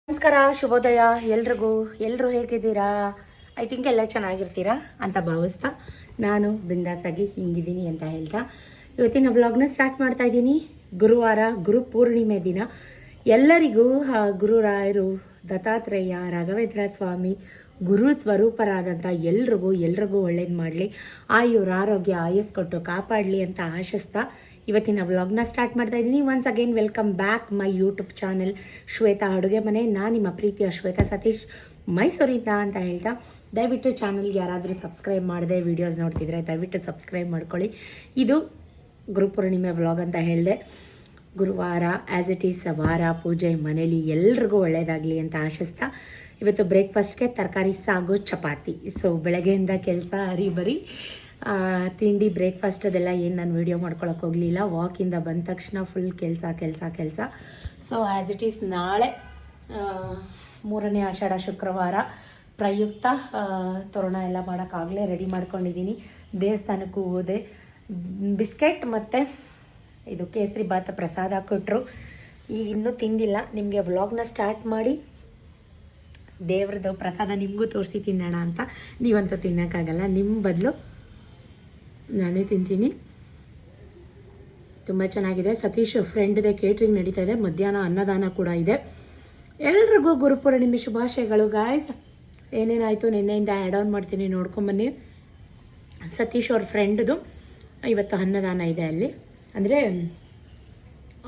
ನಮಸ್ಕಾರ, ಶುಭೋದಯ ಎಲ್ರಿಗೂ. ಎಲ್ಲರೂ ಹೇಗಿದ್ದೀರಾ? ಐ ಥಿಂಕ್ ಎಲ್ಲ ಚೆನ್ನಾಗಿರ್ತೀರಾ ಅಂತ ಭಾವಿಸ್ತಾ ನಾನು ಬಿಂದಾಸಾಗಿ ಹಿಂಗಿದ್ದೀನಿ ಅಂತ ಹೇಳ್ತಾ ಇವತ್ತಿನ ವ್ಲಾಗ್ನ ಸ್ಟಾರ್ಟ್ ಮಾಡ್ತಾ ಇದ್ದೀನಿ. ಗುರುವಾರ, ಗುರು ಪೂರ್ಣಿಮೆ ದಿನ. ಎಲ್ಲರಿಗೂ ಗುರುರಾಯರು, ದತ್ತಾತ್ರೇಯ, ರಾಘವೇಂದ್ರ ಸ್ವಾಮಿ, ಗುರು ಸ್ವರೂಪರಾದಂಥ ಎಲ್ರಿಗೂ ಒಳ್ಳೇದು ಮಾಡಲಿ, ಆಯುರ್ ಆರೋಗ್ಯ ಆಯಸ್ ಕೊಟ್ಟು ಕಾಪಾಡಲಿ ಅಂತ ಆಶಿಸ್ತಾ ಇವತ್ತಿನ ವ್ಲಾಗ್ನ ಸ್ಟಾರ್ಟ್ ಮಾಡ್ತಾ ಇದ್ದೀನಿ. Once again welcome back my YouTube channel Shweta ಅಡುಗೆ ಮನೆ. ನಾನು ನಿಮ್ಮ ಪ್ರೀತಿಯ ಶ್ವೇತಾ ಸತೀಶ್, ಮೈಸೂರಿಂದ ಅಂತ ಹೇಳ್ತಾ ದಯವಿಟ್ಟು ಚಾನಲ್ಗೆ ಯಾರಾದರೂ ಸಬ್ಸ್ಕ್ರೈಬ್ ಮಾಡದೆ ವೀಡಿಯೋಸ್ ನೋಡ್ತಿದ್ರೆ ದಯವಿಟ್ಟು ಸಬ್ಸ್ಕ್ರೈಬ್ ಮಾಡ್ಕೊಳ್ಳಿ. ಇದು ಗುರುಪೂರ್ಣಿಮೆ ವ್ಲಾಗ್ ಅಂತ ಹೇಳಿದೆ. ಗುರುವಾರ ಆ್ಯಸ್ ಇಟ್ ಈಸ್ ವಾರ ಪೂಜೆ ಮನೇಲಿ ಎಲ್ರಿಗೂ ಒಳ್ಳೆಯದಾಗಲಿ ಅಂತ ಆಶಿಸ್ತಾ ಇವತ್ತು ಬ್ರೇಕ್ಫಾಸ್ಟ್ಗೆ ತರಕಾರಿ ಸಾಗು ಚಪಾತಿ. ಸೊ ಬೆಳಗ್ಗೆಯಿಂದ ಕೆಲಸ ಹರಿಬರಿ ತಿಂಡಿ ಬ್ರೇಕ್ಫಾಸ್ಟ್ ಅದೆಲ್ಲ ಏನು ನಾನು ವೀಡಿಯೋ ಮಾಡ್ಕೊಳಕ್ಕೆ ಹೋಗಲಿಲ್ಲ. ವಾಕಿಂದ ಬಂದ ತಕ್ಷಣ ಫುಲ್ ಕೆಲಸ. ಸೊ ಆ್ಯಸ್ ಇಟ್ ಈಸ್ ನಾಳೆ 3ನೇ ಆಷಾಢ ಶುಕ್ರವಾರ ಪ್ರಯುಕ್ತ ತೋರಣ ಎಲ್ಲ ಮಾಡೋಕ್ಕಾಗಲೇ ರೆಡಿ ಮಾಡ್ಕೊಂಡಿದ್ದೀನಿ. ದೇವಸ್ಥಾನಕ್ಕೂ ಹೋದೆ. ಬಿಸ್ಕೆಟ್ ಮತ್ತು ಇದು ಕೇಸರಿ ಬಾತ್ ಪ್ರಸಾದ ಕೊಟ್ಟರು. ಈಗ ಇನ್ನೂ ತಿಂದಿಲ್ಲ. ನಿಮಗೆ ವ್ಲಾಗ್ನ ಸ್ಟಾರ್ಟ್ ಮಾಡಿ ದೇವ್ರದ್ದು ಪ್ರಸಾದ ನಿಮಗೂ ತೋರಿಸಿ ತಿನ್ನೋಣ ಅಂತ. ನೀವಂತೂ ತಿನ್ನೋಕ್ಕಾಗಲ್ಲ, ನಿಮ್ಮ ಬದಲು ನಾನೇ ತಿಂತೀನಿ. ತುಂಬ ಚೆನ್ನಾಗಿದೆ. ಸತೀಶ್ ಫ್ರೆಂಡ್ದೆ ಕೇಟ್ರಿಂಗ್ ನಡೀತಾ ಇದೆ. ಮಧ್ಯಾಹ್ನ ಅನ್ನದಾನ ಕೂಡ ಇದೆ. ಎಲ್ರಿಗೂ ಗುರುಪೂರ್ಣಿಮೆ ಶುಭಾಶಯಗಳು ಗಾಯ್ಸ್. ಏನೇನಾಯಿತು ನಿನ್ನೆಯಿಂದ ಆ್ಯಡ್ ಆನ್ ಮಾಡ್ತೀನಿ, ನೋಡ್ಕೊಂಬನ್ನಿ. ಸತೀಶ್ ಅವ್ರ ಫ್ರೆಂಡ್ದು ಇವತ್ತು ಅನ್ನದಾನ ಇದೆ ಅಲ್ಲಿ. ಅಂದರೆ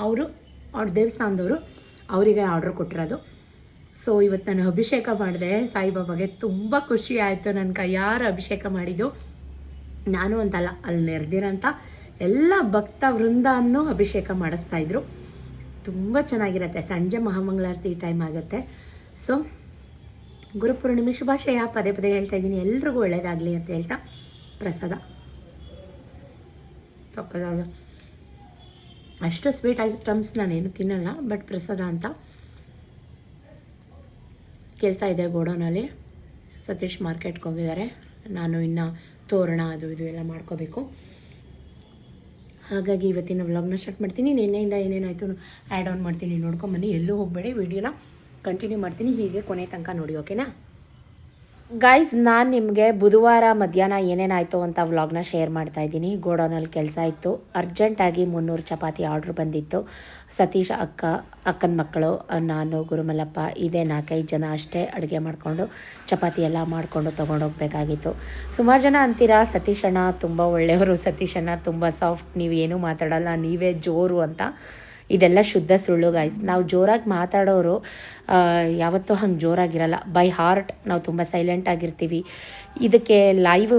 ಅವ್ರ ದೇವಸ್ಥಾನದವರು ಅವರಿಗೆ ಆರ್ಡ್ರ್ ಕೊಟ್ಟಿರೋದು. ಸೊ ಇವತ್ತು ನಾನು ಅಭಿಷೇಕ ಮಾಡಿದೆ ಸಾಯಿಬಾಬಾಗೆ. ತುಂಬ ಖುಷಿ ಆಯಿತು. ನನ್ನ ಕೈಯಾರ ಅಭಿಷೇಕ ಮಾಡಿದ್ದು ನಾನು ಅಂತಲ್ಲ, ಅಲ್ಲಿ ನೆರೆದಿರೋಂಥ ಎಲ್ಲ ಭಕ್ತ ವೃಂದನೂ ಅಭಿಷೇಕ ಮಾಡಿಸ್ತಾಯಿದ್ರು. ತುಂಬ ಚೆನ್ನಾಗಿರುತ್ತೆ. ಸಂಜೆ ಮಹಾಮಂಗಳಾರತಿ ಟೈಮ್ ಆಗುತ್ತೆ. ಸೊ ಗುರುಪೂರ್ಣಿಮೆ ಶುಭಾಶಯ ಪದೇ ಹೇಳ್ತಾ ಇದ್ದೀನಿ. ಎಲ್ರಿಗೂ ಒಳ್ಳೆಯದಾಗಲಿ ಅಂತ ಹೇಳ್ತಾ ಪ್ರಸಾದ ಸಕ್ಕತ್ತಾಗ. ಅಷ್ಟು ಸ್ವೀಟ್ ಐಟಮ್ಸ್ ನಾನೇನು ತಿನ್ನಲ್ಲ, ಬಟ್ ಪ್ರಸಾದ ಅಂತ. ಕೆಲಸ ಇದೆ ಗೋಡೌನಲ್ಲಿ. ಸತೀಶ್ ಮಾರ್ಕೆಟ್ಗೆ ಹೋಗಿದ್ದಾರೆ. ನಾನು ಇನ್ನು ತೋರಣ ಅದು ಇದು ಎಲ್ಲ ಮಾಡ್ಕೋಬೇಕು. ಹಾಗಾಗಿ ಇವತ್ತಿನ ವ್ಲಾಗ್ನ ಸ್ಟಾರ್ಟ್ ಮಾಡ್ತೀನಿ. ನಿನ್ನೆಯಿಂದ ಏನೇನಾಯಿತು ಆ್ಯಡ್ ಆನ್ ಮಾಡ್ತೀನಿ, ನೋಡ್ಕೊಂಬನ್ನಿ. ಎಲ್ಲೂ ಹೋಗಬೇಡಿ, ವಿಡಿಯೋನ ಕಂಟಿನ್ಯೂ ಮಾಡ್ತೀನಿ. ಹೀಗೆ ಕೊನೆ ತನಕ ನೋಡಿ, ಓಕೆನಾ ಗಾಯ್ಸ್? ನಾನು ನಿಮಗೆ ಬುಧವಾರ ಮಧ್ಯಾಹ್ನ ಏನೇನಾಯಿತು ಅಂತ ವ್ಲಾಗ್ನ ಶೇರ್ ಮಾಡ್ತಾಯಿದ್ದೀನಿ. ಗೋಡೌನಲ್ಲಿ ಕೆಲಸ ಇತ್ತು. ಅರ್ಜೆಂಟಾಗಿ 300 ಚಪಾತಿ ಆರ್ಡ್ರ್ ಬಂದಿತ್ತು. ಸತೀಶ್ ಅಕ್ಕನ ಮಕ್ಕಳು, ನಾನು, ಗುರುಮಲ್ಲಪ್ಪ, ಇದೇ 4-5 ಜನ ಅಷ್ಟೇ ಅಡುಗೆ ಮಾಡಿಕೊಂಡು ಚಪಾತಿ ಎಲ್ಲ ಮಾಡಿಕೊಂಡು ತೊಗೊಂಡೋಗ್ಬೇಕಾಗಿತ್ತು. ಸುಮಾರು ಜನ ಅಂತೀರಾ ಸತೀಶ್ ಅಣ್ಣ ತುಂಬ ಒಳ್ಳೆಯವರು, ಸತೀಶ್ ಅಣ್ಣ ತುಂಬ ಸಾಫ್ಟ್, ನೀವು ಏನೂ ಮಾತಾಡಲ್ಲ, ನೀವೇ ಜೋರು ಅಂತ. ಇದೆಲ್ಲ ಶುದ್ಧ ಸುಳ್ಳು ಗಾಯ್ಸ್. ನಾವು ಜೋರಾಗಿ ಮಾತಾಡೋರು ಯಾವತ್ತೂ ಹಂಗೆ ಜೋರಾಗಿರಲ್ಲ. ಬೈ ಹಾರ್ಟ್ ನಾವು ತುಂಬ ಸೈಲೆಂಟಾಗಿರ್ತೀವಿ. ಇದಕ್ಕೆ ಲೈವ್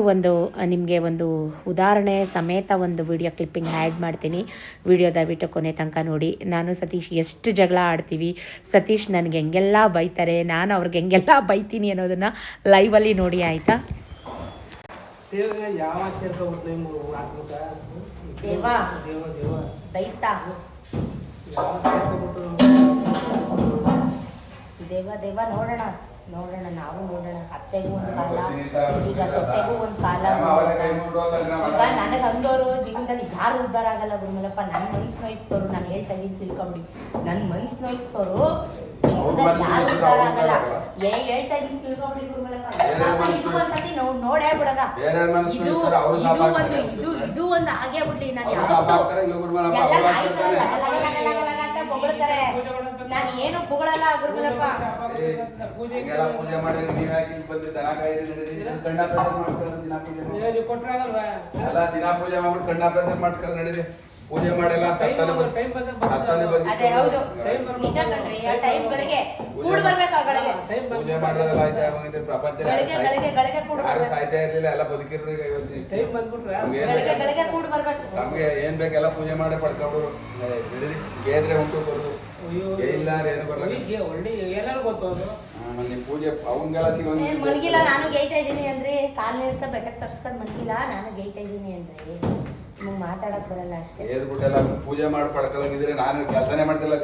ನಿಮಗೆ ಒಂದು ಉದಾಹರಣೆ ಸಮೇತ ಒಂದು ವಿಡಿಯೋ ಕ್ಲಿಪ್ಪಿಂಗ್ ಆ್ಯಡ್ ಮಾಡ್ತೀನಿ. ವಿಡಿಯೋ ದಯವಿಟ್ಟು ಕೊನೆ ತನಕ ನೋಡಿ. ನಾನು ಸತೀಶ್ ಎಷ್ಟು ಜಗಳ ಆಡ್ತೀವಿ, ಸತೀಶ್ ನನಗೆ ಹೆಂಗೆಲ್ಲ ಬೈತಾರೆ, ನಾನು ಅವ್ರಿಗೆ ಹೆಂಗೆಲ್ಲ ಬೈತೀನಿ ಅನ್ನೋದನ್ನು ಲೈವಲ್ಲಿ ನೋಡಿ, ಆಯಿತಾ? ದೇವ ನೋಡೋಣ ನಾವು ನೋಡೋಣ. ಅತ್ತೆಗೂ ಒಂದು ಕಾಲ, ಈಗ ಸೊಸೆಗೂ ಒಂದು ಕಾಲ. ಈಗ ನನಗೆ ಅಂದವರು ಜೀವನದಲ್ಲಿ ಯಾರು ಉದ್ಧಾರ ಆಗಲ್ಲ ಗುರುಮಲ್ಲಪ್ಪ. ನನ್ನ ಮನ್ಸು ನೋಯಿಸ್ತವ್ರು, ನಾನು ಹೇಳ್ತಾ ಇದ್ದೀನಿ ತಿಳ್ಕೊಂಬಿಡಿ. ನನ್ನ ಮನ್ಸು ನೋಯಿಸ್ತವ್ರು ಜೀವನದಲ್ಲಿ ಯಾರು ಉದ್ಧಾರ ಆಗಲ್ಲ. ಹೇಳ್ತಾ ಇದ್ದೀನಿ ತಿಳ್ಕೊಂಬಿಡಿ ಗುರುಮಲ್ಲಪ್ಪ. ಇದು ಒಂದ್ಸತಿ ನೋಡೇ ಬಿಡದ. ಇದು ಒಂದು ಆಗೇ ಬಿಡ್ಲಿ. ನಾನು ಯಾವತ್ತೂ ಹೊಗಳ್ತಾರೆ, ನಾನು ಏನು ಹೊಗಳಲ್ಲ ಗುರುಮಲ್ಲಪ್ಪ. ಪೂಜೆ ಮಾಡಿ ದಿನ ಪೂಜೆ ಮಾಡ್ಬಿಟ್ಟು ಗಂಡ ಪ್ರಸಾದ ಮಾಡ್ಸ್ಕೊಂಡು ನಡೀರಿ. ಪೂಜೆ ಮಾಡಲ್ಲ ಪೂಜೆ ಮಾಡಿದ್ರಲ್ಲ ಆಯ್ತು. ಪ್ರಪಂಚದಲ್ಲಿ ಯಾರು ಸಾಯ್ತಾ ಇರ್ಲಿಲ್ಲ, ಎಲ್ಲ ಬದುಕಿರ್ರು. ಈಗ ನಮ್ಗೆ ಏನ್ ಬೇಕೆಲ್ಲ ಪೂಜೆ ಮಾಡಿ ಪಡ್ಕೊಂಡ್ರು ನಡೀರಿ. ಗೇದ್ರೆ ಉಂಟು ಬರೋದು ಇಲ್ಲ ಏನು ಬರಲ್ಲ. ಪೂಜೆ ಅವಂಗೆಲ್ಲ ಮನ್ಗಿಲ್ಲ. ನಾನು ಗೇಯ್ತಾ ಇದ್ದೀನಿ ಅಂದ್ರೆ ಕಾಲಿನ ಬೆಟ್ಟಕ್ಕೆ ತರ್ಸ್ಕೊಂಡ್ ಮನ್ಗಿಲ್ಲ. ನಾನು ಗೇಯ್ತಾ ಇದ್ದೀನಿ ಅಂದ್ರೆ ನಿಮ್ಗೆ ಮಾತಾಡಕ್ ಬರಲ್ಲ ಅಷ್ಟೇ. ಏದ್ಬಿಟ್ಟೆಲ್ಲ ಪೂಜೆ ಮಾಡಿ ಪಡ್ಕೊಳ್ಳೋದಿದ್ರೆ ನಾನು ಕೆಲಸನೇ ಮಾಡ್ತಿಲ್ಲ.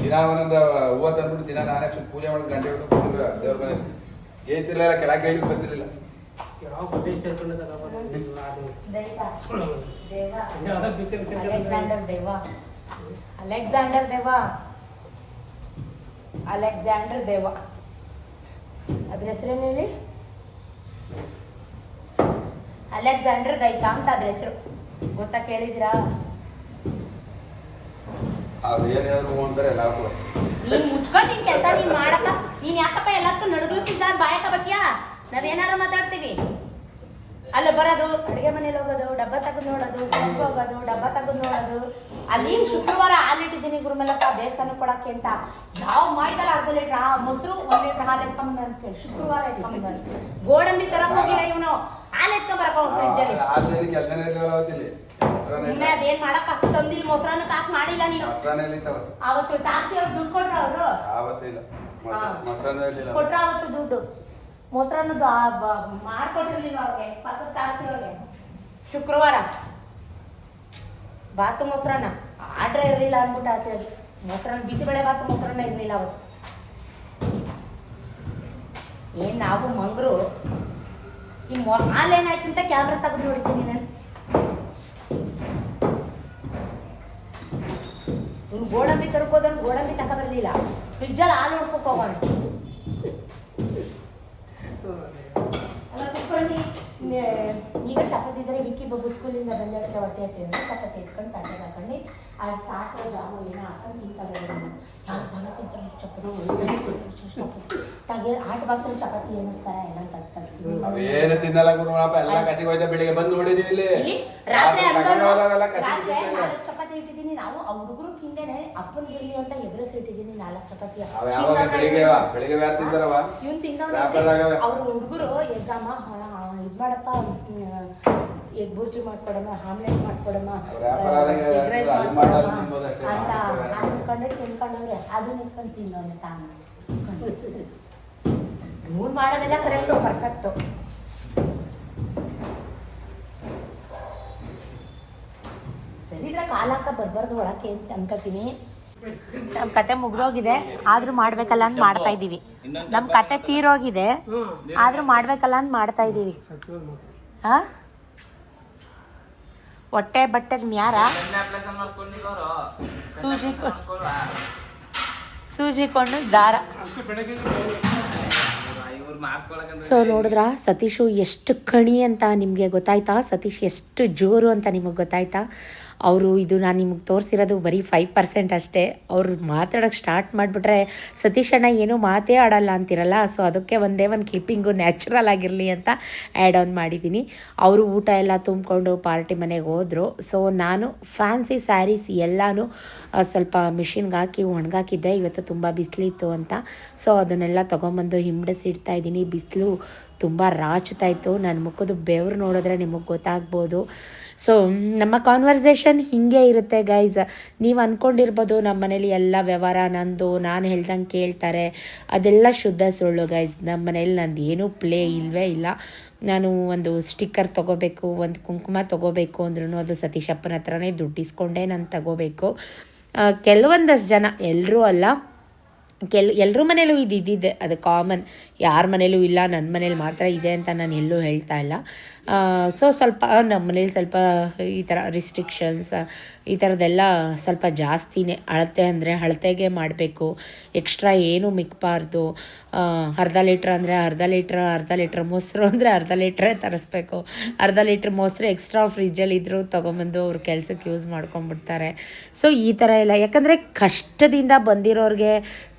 ದಿನ ಒಂದೊಂದು ಹೂವು ತಂದ್ಬಿಟ್ಟು ದಿನ ನಾನೇ ಪೂಜೆ ಮಾಡಿ ಗಂಟೆ ಬಿಟ್ಟು ದೇವ್ರ ಮನೆ ಏತಿರ್ಲಿಲ್ಲ, ಕೆಳಗೆ ಹೇಳಿಕ್ ಬರ್ತಿರ್ಲಿಲ್ಲ. ಅಲೆಕ್ಸಾಂಡರ್ ದೇವ ಅಲೆಕ್ಸಾಂಡರ್ ದೇವ. ಅದ್ರ ಹೆಸರೇನು ಹೇಳಿ? ಅಲೆಕ್ಸಾಂಡರ್ ದೈತ ಅಂತ ಅದ್ರ ಹೆಸರು. ಗೊತ್ತಾ, ಕೇಳಿದಿರಾ? ಅವ್ರು ಏನು ಹೇಳಿದ್ರು ಅಂತಾರೆ ಎಲ್ಲಾರ್ಗೂ. ನೀನ್ ಮುಚ್ಕೊಂಡು ನಿನ್ ಕೆಲಸ ನೀನ್ ಮಾಡಪ್ಪ. ನೀನ್ ಯಾಕಪ್ಪ ಎಲ್ಲದಕ್ಕೂ ನಡುಗುತ್ತಿದ್ದ ಬಾಯಕ ಬತ್ತೀಯಾ? ನಾವೇನಾರು ಮಾತಾಡ್ತೀವಿ. ಅಲ್ಲ ಬರೋದು, ಅಡುಗೆ ಮನೇಲಿ ಹೋಗೋದು, ಡಬ್ಬ ತೆಗೆದು ನೋಡೋದು, ಸಂಜೆ ಹೋಗೋದು, ಡಬ್ಬ ತೆಗೆದು ನೋಡೋದು. ಅಲ್ಲಿ ಶುಕ್ರವಾರ ಹಾಲಿಟ್ಟಿದ್ದೀನಿ ಗುರುಮಲ್ಲಪ್ಪ ದೇವಸ್ಥಾನಕ್ಕೆ ಕೊಡಕ್ಕೆ ಅಂತ. ಯಾವ ಮಾಯ್ದಲ್ಲ ಅರ್ಧ ಲೀಟ್ರ್ ಮೊಸರು 1 ಲೀಟ್ರ್ ಹಾಲು ಎತ್ಕೊಂಬಂದ ಅಂತ ಹೇಳಿ ಶುಕ್ರವಾರ ಎತ್ಕೊಂಬಂದ. ಗೋಡಂಬಿ ತರಕ್ ಹೋಗಿಲ್ಲ ಇವನು, ಹಾಲು ಎತ್ಕೊಂಬರಕ ಫ್ರಿಜ್ಜಲ್ಲಿ. ಅದೇನ್ ಮಾಡಕ್ಕ ತಂದಿಲ್ ಮೊಸರನ್ನ ಹಾಕಿ ಮಾಡಿಲ್ಲ ನೀನು. ಅವತ್ತು ತಾಸಿ ಅವ್ರು ದುಡ್ಡು ಕೊಟ್ರ ಅವರು ಕೊಟ್ರ ಅವತ್ತು ದುಡ್ಡು ಮೊಸರನ್ನದು ಮಾಡ್ಕೊಟ್ಟಿರ್ಲಿಲ್ಲ ಅವ್ರಿಗೆ. ಪಕ್ಕದ ತಾಸಿ ಅವ್ರಿಗೆ ಶುಕ್ರವಾರ ಬಾತು ಮೊಸರನ್ನ ಆರ್ಡ್ರ್ ಇರಲಿಲ್ಲ ಅಂದ್ಬಿಟ್ಟು ಆಚೆಗೆ ಮೊಸರನ್ನ ಬಿಸಿಬೇಳೆ ಬಾತು ಮೊಸರನ್ನ ಇರಲಿಲ್ಲ ಅವತ್ತು. ಏನ್ ನಾವು ಮಂಗ್ರು ಈ ಹಾಲೇನಾಯ್ತು ಅಂತ ಕ್ಯಾಮ್ರಾ ತೆಗೆದು ನೋಡ್ತೀನಿ ನಾನು. ಇವ್ನು ಗೋಡಂಬಿ ತರ್ಕೋದನ್ನು ಗೋಡಂಬಿ ತಕ ಬರಲಿಲ್ಲ, ಫ್ರಿಜ್ಜಲ್ಲಿ ಹಾಲು ನೋಡ್ಕೊಕ್ ಹೋಗೋಣ. ಅಲ್ಲ ಕುತ್ಕೊಂಡು ಈಗ ಚಪಾತಿ ಇದ್ರೆ ವಿಕ್ಕಿ ಬಬ್ಬು ಸ್ಕೂಲಿಂದ ಬಂದಿರುತ್ತೆ ಹೊಟ್ಟೆ ಹತ್ತಿರ ಚಪಾತಿ ಎತ್ಕೊಂಡು ತಟ್ಟೆಗೆ ಹಾಕೊಂಡು ಆ ಸಾಸು ಜಾಮು ಏನೋ ಹಾಕೊಂಡು ತಿಂತಾರೆ. ಯಾರು ದನ ತಿಂತಾರೆ ಚಪಾತಿ ತಗೆ ಆಟ ಬಾಕ್ಸಲ್ಲಿ ಚಪಾತಿ ಎಣಿಸ್ತಾರೆ ಎಲ್ಲ ತಗ್ತಾರೆ. ಏನು ತಿನ್ನಲ್ಲ ಗುರುಮಪ್ಪ, ಎಲ್ಲ ಕಸಿಗೆ ಹೋಯ್ತಾ. ಬೆಳಿಗ್ಗೆ ಬಂದು ನೋಡಿದೀವಿ ಇಲ್ಲಿ ರಾತ್ರಿ ಚಪಾತಿ ಇಟ್ಟಿದ್ದೀನಿ. ನಾವು ಆ ಹುಡುಗರು ತಿಂದೇನೆ ಅಪ್ಪನ ಗಿರ್ಲಿ ಅಂತ ಎದುರಿಸಿ ಇಟ್ಟಿದ್ದೀನಿ 4 ಚಪಾತಿ. ಇವ್ನು ತಿಂದವ. ಅವ್ರ ಹುಡುಗರು ಎದ್ದಮ್ಮ ಇದ್ ಮಾಡಪ್ಪ, ಎಗ್ ಬುರ್ಜಿ ಮಾಡ್ಕೊಡಮ್ಮ, ಆಮ್ಲೆಟ್ ಮಾಡ್ಕೊಡಮ್ಮ, ಎಗ್ ರೈಸ್ ಮಾಡ್ಕೊಡಮ್ಮ ಅಂತ ಹಾಕಿಸ್ಕೊಂಡೆ ತಿನ್ಕೊಂಡವ್ರೆ. ಅದನ್ನ ಇಟ್ಕೊಂಡು ತಿನ್ನೋನೆ ತಾನು. ಇವ್ನು ಮಾಡೋದೆಲ್ಲ ಕರೆಕ್ಟು, ಪರ್ಫೆಕ್ಟು. ಸರಿದ್ರೆ ಕಾಲಾಕ ಬರ್ಬಾರ್ದು ಒಳಕ್ಕೆ ಅಂತ ಅನ್ಕೋತೀನಿ. ನಮ್ಮ ಕತೆ ಮುಗ್ದೋಗಿದೆ, ಆದ್ರೂ ಮಾಡ್ಬೇಕಲ್ಲ ಅಂತ ಮಾಡ್ತಾ ಇದೀವಿ. ನಮ್ಮ ಕತೆ ತೀರೋಗಿದೆ, ಆದ್ರೂ ಮಾಡ್ಬೇಕಲ್ಲ ಅಂತ ಮಾಡ್ತಾ ಇದೀವಿ. ಹಾ, ಹೊಟ್ಟೆ ಬಟ್ಟೆಗೆ ನ್ಯಾರ ಸೂಜಿ ಕೊಂಡು ದಾರ. ಸೊ ನೋಡಿದ್ರ ಸತೀಶು ಎಷ್ಟು ಕಣಿ ಅಂತ ನಿಮಗೆ ಗೊತ್ತಾಯ್ತಾ? ಸತೀಶ್ ಎಷ್ಟು ಜೋರು ಅಂತ ನಿಮಗೆ ಗೊತ್ತಾಯ್ತಾ? ಅವರು ಇದು ನಾನು ನಿಮಗೆ ತೋರಿಸಿರೋದು ಬರೀ 5% ಅಷ್ಟೇ. ಅವರು ಮಾತಾಡೋಕ್ಕೆ ಸ್ಟಾರ್ಟ್ ಮಾಡಿಬಿಟ್ರೆ ಸತೀಶ್ ಅಣ್ಣ ಏನೂ ಮಾತೇ ಆಡಲ್ಲ ಅಂತಿರಲ್ಲ. ಸೊ ಅದಕ್ಕೆ ಒಂದೇ ಒಂದು ಕ್ಲಿಪ್ಪಿಂಗು ನ್ಯಾಚುರಲ್ ಆಗಿರಲಿ ಅಂತ ಆ್ಯಡ್ ಆನ್ ಮಾಡಿದ್ದೀನಿ. ಅವರು ಊಟ ಎಲ್ಲ ತುಂಬಿಕೊಂಡು ಪಾರ್ಟಿ ಮನೆಗೆ ಹೋದರು. ಸೊ ನಾನು ಫ್ಯಾನ್ಸಿ ಸ್ಯಾರೀಸ್ ಎಲ್ಲನೂ ಸ್ವಲ್ಪ ಮಿಷಿನ್ಗೆ ಹಾಕಿ ಒಣಗಾಕಿದ್ದೆ. ಇವತ್ತು ತುಂಬ ಬಿಸಿಲಿತ್ತು ಅಂತ. ಸೊ ಅದನ್ನೆಲ್ಲ ತೊಗೊಂಬಂದು ಹಿಂಬಡಿಸಿಡ್ತಾ ಇದ್ದೀನಿ. ಬಿಸಿಲು ತುಂಬ ರಾಚ್ತಾಯಿತ್ತು. ನನ್ನ ಮುಖದ ಬೆವರು ನೋಡಿದ್ರೆ ನಿಮಗೆ ಗೊತ್ತಾಗ್ಬೋದು. ಸೊ ನಮ್ಮ ಕಾನ್ವರ್ಸೇಷನ್ ಹೀಗೆ ಇರುತ್ತೆ ಗೈಸ್. ನೀವು ಅಂದ್ಕೊಂಡಿರ್ಬೋದು ನಮ್ಮ ಮನೇಲಿ ಎಲ್ಲ ವ್ಯವಹಾರ ನಂದು, ನಾನು ಹೇಳ್ದಂಗೆ ಕೇಳ್ತಾರೆ. ಅದೆಲ್ಲ ಶುದ್ಧ ಸುಳ್ಳು ಗೈಸ್. ನಮ್ಮ ಮನೇಲಿ ನಂದು ಏನೂ ಪ್ಲೇ ಇಲ್ಲವೇ ಇಲ್ಲ. ನಾನು ಒಂದು ಸ್ಟಿಕ್ಕರ್ ತೊಗೋಬೇಕು, ಒಂದು ಕುಂಕುಮ ತೊಗೋಬೇಕು ಅಂದ್ರೂ ಅದು ಸತೀಶಪ್ಪನ ಹತ್ರನೇ ದುಡ್ಡಿಸ್ಕೊಂಡೇ ನಾನು ತಗೋಬೇಕು. ಕೆಲವೊಂದಷ್ಟು ಜನ, ಎಲ್ಲರೂ ಅಲ್ಲ, ಎಲ್ಲರ ಮನೇಲೂ ಇದ್ದಿದ್ದೆ, ಅದು ಕಾಮನ್. ಯಾರ ಮನೇಲೂ ಇಲ್ಲ, ನನ್ನ ಮನೇಲಿ ಮಾತ್ರ ಇದೆ ಅಂತ ನಾನು ಎಲ್ಲೂ ಹೇಳ್ತಾ ಇಲ್ಲ. ಸೊ ಸ್ವಲ್ಪ ನಮ್ಮ ಮನೇಲಿ ಸ್ವಲ್ಪ ಈ ಥರ ರಿಸ್ಟ್ರಿಕ್ಷನ್ಸ್ ಈ ಥರದ್ದೆಲ್ಲ ಸ್ವಲ್ಪ ಜಾಸ್ತಿನೇ. ಅಳತೆ ಅಂದರೆ ಅಳತೆಗೆ ಮಾಡಬೇಕು, ಎಕ್ಸ್ಟ್ರಾ ಏನೂ ಮಿಕ್ಕಬಾರ್ದು. ಅರ್ಧ ಲೀಟ್ರ್ ಅಂದರೆ ಅರ್ಧ ಲೀಟ್ರ್ ಮೊಸರು ಅಂದರೆ ಅರ್ಧ ಲೀಟ್ರೇ ತರಿಸ್ಬೇಕು. ಅರ್ಧ ಲೀಟ್ರ್ ಮೊಸರು ಎಕ್ಸ್ಟ್ರಾ ಫ್ರಿಜ್ಜಲ್ಲಿ ಇದ್ದರೂ ತೊಗೊಂಬಂದು ಅವ್ರ ಕೆಲಸಕ್ಕೆ ಯೂಸ್ ಮಾಡ್ಕೊಂಬಿಡ್ತಾರೆ. ಸೊ ಈ ಥರ ಎಲ್ಲ, ಯಾಕಂದರೆ ಕಷ್ಟದಿಂದ ಬಂದಿರೋರಿಗೆ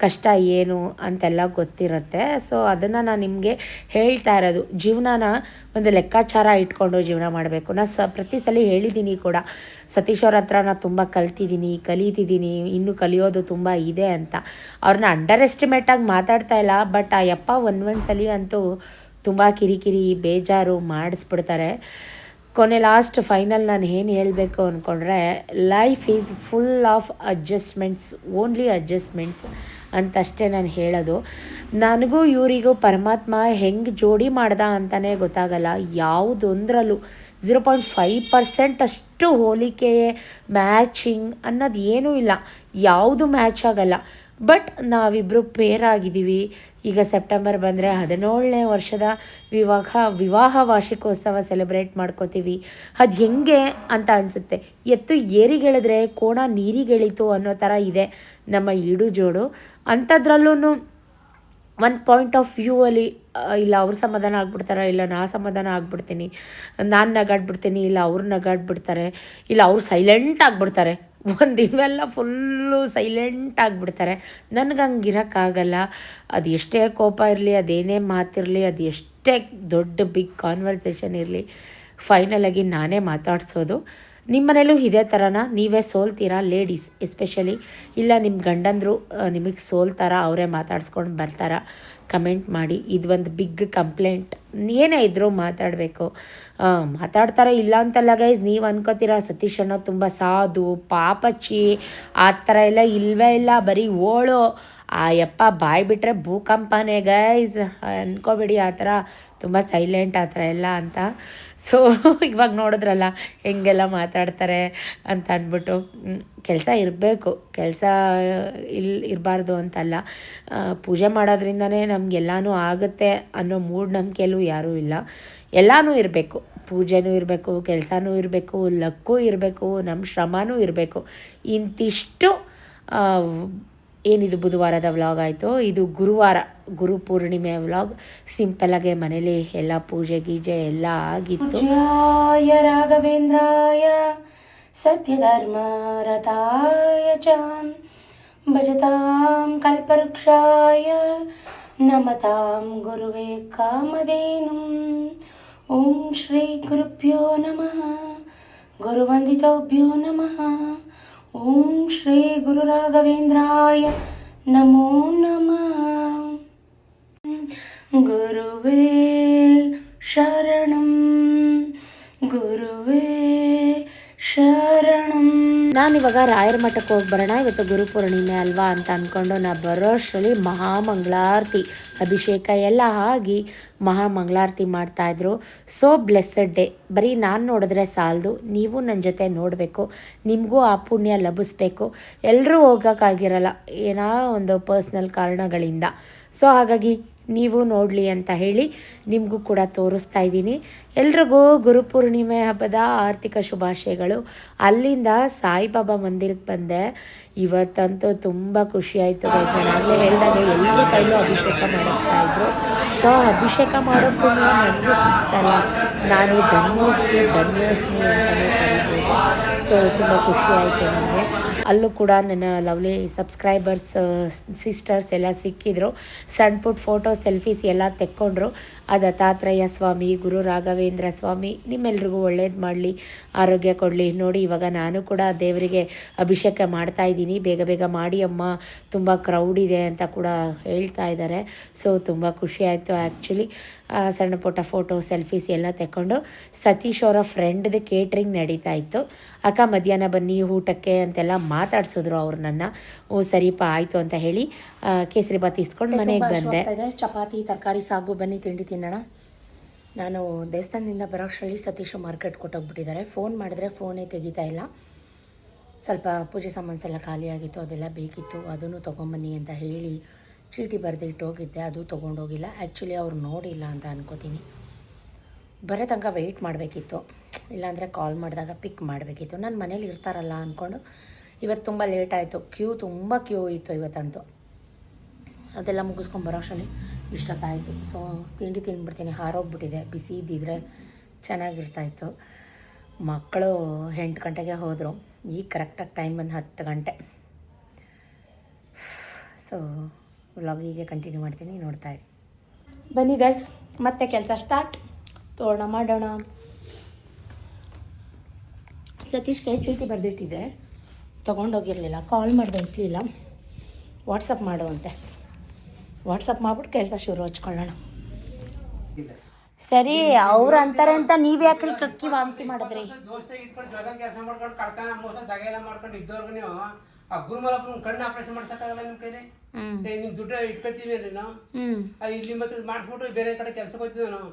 ಕಷ್ಟ ಏನು ಅಂತೆಲ್ಲ ಗೊತ್ತಿರುತ್ತೆ. ಸೊ ಅದನ್ನು ನಾನು ನಿಮಗೆ ಹೇಳ್ತಾ ಇರೋದು. ಜೀವನನ ಒಂದು ಲೆಕ್ಕಾಚಾರ ಇಟ್ಕೊಂಡು ಜೀವನ ಮಾಡಬೇಕು. ನಾನು ಪ್ರತಿ ಸಲ ಹೇಳಿದ್ದೀನಿ ಕೂಡ, ಸತೀಶ್ ಅವ್ರ ಹತ್ರ ನಾನು ತುಂಬ ಕಲಿತಿದ್ದೀನಿ, ಇನ್ನೂ ಕಲಿಯೋದು ತುಂಬ ಇದೆ ಅಂತ. ಅವ್ರನ್ನ ಅಂಡರ್ ಎಸ್ಟಿಮೇಟಾಗಿ ಮಾತಾಡ್ತಾ ಇಲ್ಲ, ಬಟ್ ಆ ಯಪ್ಪ ಒಂದೊಂದ್ಸಲಿ ಅಂತೂ ತುಂಬ ಕಿರಿಕಿರಿ ಬೇಜಾರು ಮಾಡಿಸ್ಬಿಡ್ತಾರೆ. ಕೊನೆ ಲಾಸ್ಟ್ ಫೈನಲ್ ನಾನು ಏನು ಹೇಳಬೇಕು ಅಂದ್ಕೊಂಡ್ರೆ, life is full of adjustments, only adjustments ಅಂತಷ್ಟೇ ನಾನು ಹೇಳೋದು. ನನಗೂ ಇವರಿಗೂ ಪರಮಾತ್ಮ ಹೆಂಗೆ ಜೋಡಿ ಮಾಡ್ದ ಅಂತಲೇ ಗೊತ್ತಾಗಲ್ಲ. ಯಾವುದೊಂದರಲ್ಲೂ 0.5% ಅಷ್ಟು ಹೋಲಿಕೆ ಮ್ಯಾಚಿಂಗ್ ಅನ್ನೋದು ಏನೂ ಇಲ್ಲ. ಯಾವುದು ಮ್ಯಾಚ್ ಆಗಲ್ಲ. ಬಟ್ ನಾವಿಬ್ಬರು ಪೇರ್ ಆಗಿದ್ದೀವಿ. ಈಗ ಸೆಪ್ಟೆಂಬರ್ ಬಂದರೆ 17ನೇ ವರ್ಷದ ವಿವಾಹ ವಾರ್ಷಿಕೋತ್ಸವ ಸೆಲೆಬ್ರೇಟ್ ಮಾಡ್ಕೋತೀವಿ. ಅದು ಹೆಂಗೆ ಅಂತ ಅನಿಸುತ್ತೆ. ಎತ್ತು ಏರಿಗೆಳೆದ್ರೆ ಕೋಣ ನೀರಿಗೆಳೀತು ಅನ್ನೋ ಥರ ಇದೆ ನಮ್ಮ ಈಡು ಜೋಡು. ಅಂಥದ್ರಲ್ಲೂ ಒಂದು ಪಾಯಿಂಟ್ ಆಫ್ ವ್ಯೂ ಅಲ್ಲಿ ಇಲ್ಲ ಅವ್ರು ಸಮಾಧಾನ ಆಗ್ಬಿಡ್ತಾರೆ, ಇಲ್ಲ ನಾ ಸಮಾಧಾನ ಆಗ್ಬಿಡ್ತೀನಿ, ನಾನು ನಗಾಡ್ಬಿಡ್ತೀನಿ, ಇಲ್ಲ ಅವ್ರು ನಗಾಡ್ಬಿಡ್ತಾರೆ, ಇಲ್ಲ ಅವ್ರು ಸೈಲೆಂಟ್ ಆಗಿಬಿಡ್ತಾರೆ. ಒಂದು ಇವೆಲ್ಲ ಫುಲ್ಲು ಸೈಲೆಂಟ್ ಆಗಿಬಿಡ್ತಾರೆ. ನನಗೆ ಹಂಗೆ ಇರೋಕ್ಕಾಗಲ್ಲ. ಅದು ಎಷ್ಟೇ ಕೋಪ ಇರಲಿ, ಅದೇನೇ ಮಾತಿರಲಿ, ಅದು ಎಷ್ಟೇ ದೊಡ್ಡ ಬಿಗ್ ಕಾನ್ವರ್ಸೇಷನ್ ಇರಲಿ, ಫೈನಲಾಗಿ ನಾನೇ ಮಾತಾಡ್ಸೋದು. ನಿಮ್ಮ ಮನೇಲೂ ಇದೇ ಥರನ? ನೀವೇ ಸೋಲ್ತೀರಾ ಲೇಡೀಸ್ ಎಸ್ಪೆಷಲಿ? ಇಲ್ಲ ನಿಮ್ಮ ಗಂಡಂದರು ನಿಮಗೆ ಸೋಲ್ತಾರ, ಅವರೇ ಮಾತಾಡ್ಸ್ಕೊಂಡು ಬರ್ತಾರ? ಕಮೆಂಟ್ ಮಾಡಿ. ಇದು ಒಂದು ಬಿಗ್ ಕಂಪ್ಲೇಂಟ್. ಏನೇ ಇದ್ದರೂ ಮಾತಾಡಬೇಕು. ಮಾತಾಡ್ತಾರೆ ಇಲ್ಲ ಅಂತಲ್ಲ ಗೈಸ್. ನೀವು ಅನ್ಕೋತೀರಾ ಸತೀಶ್ ಅನ್ನೋ ತುಂಬ ಸಾಧು ಪಾಪಚ್ಚಿ ಆ ಥರ ಎಲ್ಲ ಇಲ್ಲವೇ ಇಲ್ಲ, ಬರೀ ಓಳು ಆ ಯಪ್ಪ ಬಾಯಿ ಬಿಟ್ಟರೆ ಭೂಕಂಪನೇ ಗೈಸ್. ಅನ್ಕೋಬೇಡಿ ಆ ಥರ ತುಂಬ ಸೈಲೆಂಟ್ ಆ ಥರ ಎಲ್ಲ ಅಂತ. ಸೊ ಇವಾಗ ನೋಡಿದ್ರಲ್ಲ ಹೆಂಗೆಲ್ಲ ಮಾತಾಡ್ತಾರೆ ಅಂತ ಅಂದ್ಬಿಟ್ಟು. ಕೆಲಸ ಇರಬೇಕು, ಕೆಲಸ ಇರಬಾರ್ದು ಅಂತಲ್ಲ. ಪೂಜೆ ಮಾಡೋದ್ರಿಂದನೇ ನಮಗೆಲ್ಲನೂ ಆಗುತ್ತೆ ಅನ್ನೋ ಮೂಢನಂಬಿಕೆಯಲ್ಲೂ ಯಾರೂ ಇಲ್ಲ. ಎಲ್ಲನೂ ಇರಬೇಕು, ಪೂಜೆನೂ ಇರಬೇಕು, ಕೆಲಸನೂ ಇರಬೇಕು, ಲಕ್ಕೂ ಇರಬೇಕು, ನಮ್ಮ ಶ್ರಮನೂ ಇರಬೇಕು. ಇಂತಿಷ್ಟು ಏನಿದು ಬುಧವಾರದ ವ್ಲಾಗ್ ಆಯಿತು. ಇದು ಗುರುವಾರ ಗುರು ಪೂರ್ಣಿಮೆ ವ್ಲಾಗ್. ಸಿಂಪಲಾಗೆ ಮನೇಲಿ ಎಲ್ಲ ಪೂಜೆ ಗೀಜೆ ಎಲ್ಲ ಆಗಿತ್ತು. ಪೂಜ್ಯಾಯ ರಾಘವೇಂದ್ರಾಯ ಸತ್ಯಧರ್ಮ ರಥಾಯ ಚ ಭಜತಾಂ ಕಲ್ಪವೃಕ್ಷಾಯ ನಮತಾಂ ಗುರುವೇ ಕಾಮಧೇನು. ಓಂ ಶ್ರೀ ಗುರುಭ್ಯೋ ನಮಃ. ಗುರುವಂದಿತೋಭ್ಯೋ ನಮಃ. ಓಂ ಶ್ರೀ ಗುರು ರಾಘವೇಂದ್ರಾಯ ನಮೋ ನಮಃ. ಗುರುವೇ ಶರಣಂ, ಗುರುವೇ ಶರಣಂ. ನಾನಿವಾಗ ರಾಯರ ಮಠಕ್ಕೆ ಹೋಗಿ ಬರೋಣ, ಇವತ್ತು ಗುರುಪೂರ್ಣಿಮೆ ಅಲ್ವಾ ಅಂತ ಅಂದ್ಕೊಂಡು ನಾ ಬರೋ ಅಷ್ಟರಲ್ಲಿ ಮಹಾಮಂಗಳಾರತಿ ಅಭಿಷೇಕ ಎಲ್ಲ ಆಗಿ ಮಹಾಮಂಗಳಾರತಿ ಮಾಡ್ತಾಯಿದ್ರು. So blessed day. ಬರೀ ನಾನು ನೋಡಿದ್ರೆ ಸಾಲದು, ನೀವು ನನ್ನ ಜೊತೆ ನೋಡಬೇಕು, ನಿಮಗೂ ಆ ಪುಣ್ಯ ಲಭಿಸ್ಬೇಕು. ಎಲ್ಲರೂ ಹೋಗೋಕ್ಕಾಗಿರಲ್ಲ ಏನೋ ಒಂದು ಪರ್ಸ್ನಲ್ ಕಾರಣಗಳಿಂದ. ಸೊ ಹಾಗಾಗಿ ನೀವು ನೋಡಲಿ ಅಂತ ಹೇಳಿ ನಿಮಗೂ ಕೂಡ ತೋರಿಸ್ತಾ ಇದ್ದೀನಿ. ಎಲ್ರಿಗೂ ಗುರುಪೂರ್ಣಿಮೆ ಹಬ್ಬದ ಆರ್ಥಿಕ ಶುಭಾಶಯಗಳು. ಅಲ್ಲಿಂದ ಸಾಯಿಬಾಬಾ ಮಂದಿರಕ್ಕೆ ಬಂದೆ. ಇವತ್ತಂತೂ ತುಂಬ ಖುಷಿಯಾಯಿತು. ನಾನಾಗಲೇ ಹೇಳಿದಾಗ ಎಲ್ಲರ ಕೈಲೂ ಅಭಿಷೇಕ ಮಾಡಿಸ್ತಾ ಇದ್ರು. ಸೊ ಅಭಿಷೇಕ ಮಾಡೋ ಪುಣ್ಯ ನನಗೂ ಸಿಗ್ತಲ್ಲ, ನಾನು ಧನ್ಯೋಸ್ಮಿ ಅಂತಲೇ ಕರಿಬೋದು. ಸೊ ತುಂಬ ಖುಷಿಯಾಯಿತು ನನಗೆ. ಅಲ್ಲೂ ಕೂಡ ನನ್ನ ಲವ್ಲಿ ಸಬ್ಸ್ಕ್ರೈಬರ್ಸ್ ಸಿಸ್ಟರ್ಸ್ ಎಲ್ಲ ಸಿಕ್ಕಿದ್ರು. ಸಣ್ಣ ಪುಟ್ಟ ಫೋಟೋ ಸೆಲ್ಫೀಸ್ ಎಲ್ಲ ತೆಕ್ಕೊಂಡ್ರು. ಆ ದತ್ತಾತ್ರೇಯ ಸ್ವಾಮಿ, ಗುರು ರಾಘವೇಂದ್ರ ಸ್ವಾಮಿ ನಿಮ್ಮೆಲ್ರಿಗೂ ಒಳ್ಳೇದು ಮಾಡಲಿ, ಆರೋಗ್ಯ ಕೊಡಲಿ. ನೋಡಿ ಇವಾಗ ನಾನು ಕೂಡ ದೇವರಿಗೆ ಅಭಿಷೇಕ ಮಾಡ್ತಾಯಿದ್ದೀನಿ. ಬೇಗ ಬೇಗ ಮಾಡಿ ಅಮ್ಮ, ತುಂಬ ಕ್ರೌಡ್ ಇದೆ ಅಂತ ಕೂಡ ಹೇಳ್ತಾ ಇದ್ದಾರೆ. ಸೊ ತುಂಬ ಖುಷಿ ಆಯಿತು. ಆ್ಯಕ್ಚುಲಿ ಸಣ್ಣ ಪುಟ್ಟ ಫೋಟೋ ಸೆಲ್ಫೀಸ್ ಎಲ್ಲ ತೆಕ್ಕೊಂಡು ಸತೀಶ್ ಅವರ ಫ್ರೆಂಡ್ದು ಕೇಟ್ರಿಂಗ್ ನಡೀತಾ ಇತ್ತು. ಅಕ್ಕ ಮಧ್ಯಾಹ್ನ ಬನ್ನಿ ಊಟಕ್ಕೆ ಅಂತೆಲ್ಲ ಮಾತಾಡ್ಸಿದ್ರು ಅವ್ರು ನನ್ನ. ಓ ಸರಿಪ ಆಯಿತು ಅಂತ ಹೇಳಿ ಕೇಸರಿ ಬಾತ್ ಇಸ್ಕೊಂಡು ಮನೆಗೆ ಬಂದೆ. ಚಪಾತಿ ತರಕಾರಿ ಸಾಗು, ಬನ್ನಿ ತಿಂಡಿ ತಿನ್ನೋಣ. ನಾನು ದೇವಸ್ಥಾನದಿಂದ ಬರೋ ಅಷ್ಟರಲ್ಲಿ ಸತೀಶು ಮಾರ್ಕೆಟ್ ಕೊಟ್ಟೋಗ್ಬಿಟ್ಟಿದ್ದಾರೆ. ಫೋನ್ ಮಾಡಿದ್ರೆ ಫೋನೇ ತೆಗಿತಾ ಇಲ್ಲ. ಸ್ವಲ್ಪ ಪೂಜೆ ಸಾಮಾನ್ಸ್ ಎಲ್ಲ ಖಾಲಿಯಾಗಿತ್ತು, ಅದೆಲ್ಲ ಬೇಕಿತ್ತು, ಅದನ್ನು ತೊಗೊಂಬನ್ನಿ ಅಂತ ಹೇಳಿ ಚೀಟಿ ಬರೆದಿಟ್ಟು ಹೋಗಿದ್ದೆ. ಅದು ತೊಗೊಂಡೋಗಿಲ್ಲ. ಆ್ಯಕ್ಚುಲಿ ಅವ್ರು ನೋಡಿಲ್ಲ ಅಂತ ಅನ್ಕೋತೀನಿ. ಬರೋ ತನಕ ವೆಯ್ಟ್ ಮಾಡಬೇಕಿತ್ತು, ಇಲ್ಲಾಂದರೆ ಕಾಲ್ ಮಾಡಿದಾಗ ಪಿಕ್ ಮಾಡಬೇಕಿತ್ತು. ನಾನು ಮನೇಲಿ ಇರ್ತಾರಲ್ಲ ಅಂದ್ಕೊಂಡು ಇವತ್ತು ತುಂಬ ಲೇಟ್ ಆಯಿತು. ತುಂಬ ಕ್ಯೂ ಇತ್ತು ಇವತ್ತಂತೂ. ಅದೆಲ್ಲ ಮುಗಿಸ್ಕೊಂಡು ಬರೋ ಅಷ್ಟರಲ್ಲಿ ಇಷ್ಟೊತ್ತಾಯಿತು. ಸೊ ತಿಂಡಿ ತಿಂದ್ಬಿಡ್ತೀನಿ, ಹಾರೋಗ್ಬಿಟ್ಟಿದೆ. ಬಿಸಿ ಇದ್ದಿದ್ರೆ ಚೆನ್ನಾಗಿರ್ತಾಯಿತ್ತು. ಮಕ್ಕಳು 8 ಗಂಟೆಗೆ ಹೋದರು. ಈಗ ಕರೆಕ್ಟಾಗಿ ಟೈಮ್ ಬಂದು 10 ಗಂಟೆ. ಸೊ ವ್ಲಾಗಿಗೆ ಕಂಟಿನ್ಯೂ ಮಾಡ್ತೀನಿ, ನೋಡ್ತಾ ಇರಿ. ಬನ್ನಿ ಗೈಸ್, ಮತ್ತೆ ಕೆಲಸ ಸ್ಟಾರ್ಟ್. ತೋರಣ ಮಾಡೋಣ. ಸತೀಶ್ಗೆ ಚೀಟಿ ಬರೆದಿಟ್ಟಿದ್ದೆ, ತೊಗೊಂಡೋಗಿರಲಿಲ್ಲ. ಕಾಲ್ ಮಾಡಿದೆ ಇರಲಿಲ್ಲ. ವಾಟ್ಸಪ್ ಮಾಡುವಂತೆ. ವಾಟ್ಸಪ್ ಮಾಡ್ಬಿಟ್ಟು ಕೆಲಸ ಶುರು ಹಚ್ಕೊಳ್ಳೋಣ. ಸರಿ, ಅವ್ರು ಅಂತಾರೆ ಅಂತ ನೀವು ಯಾಕೆ ಕಕ್ಕಿ ವಾಂತಿ ಮಾಡಿದ್ರಿ? ದೋಸ್ತ ಇಟ್ಕೊಂಡು ಜೊತೆ ಕೆಲಸ ಮಾಡ್ಕೊಂಡು ಕಳ್ತನ ಮೋಸ ದಗೆಲ್ಲ ಮಾಡ್ಕೊಂಡು ಇದ್ದವ್ರಿಗೆ ನೀವು ಆ ಗುರುಮಲಪ್ಪನ ಕಣ್ಣು ಆಪರೇಷನ್ ಮಾಡ್ಸಕ್ಕಾಗಲ್ಲ ನಿಮ್ಮ ಕೈಲಿ. ನಿಮ್ ದುಡ್ಡು ಇಟ್ಕೊಳ್ತೀವಿ ಅಂದ್ರೆ ನಾವು ಅದು ಇಲ್ಲಿ ಮತ್ತೆ ಮಾಡಿಸ್ಬಿಟ್ಟು ಬೇರೆ ಕಡೆ ಕೆಲ್ಸಕ್ಕೆ ಹೋಗ್ತೀವಿ ನಾವು.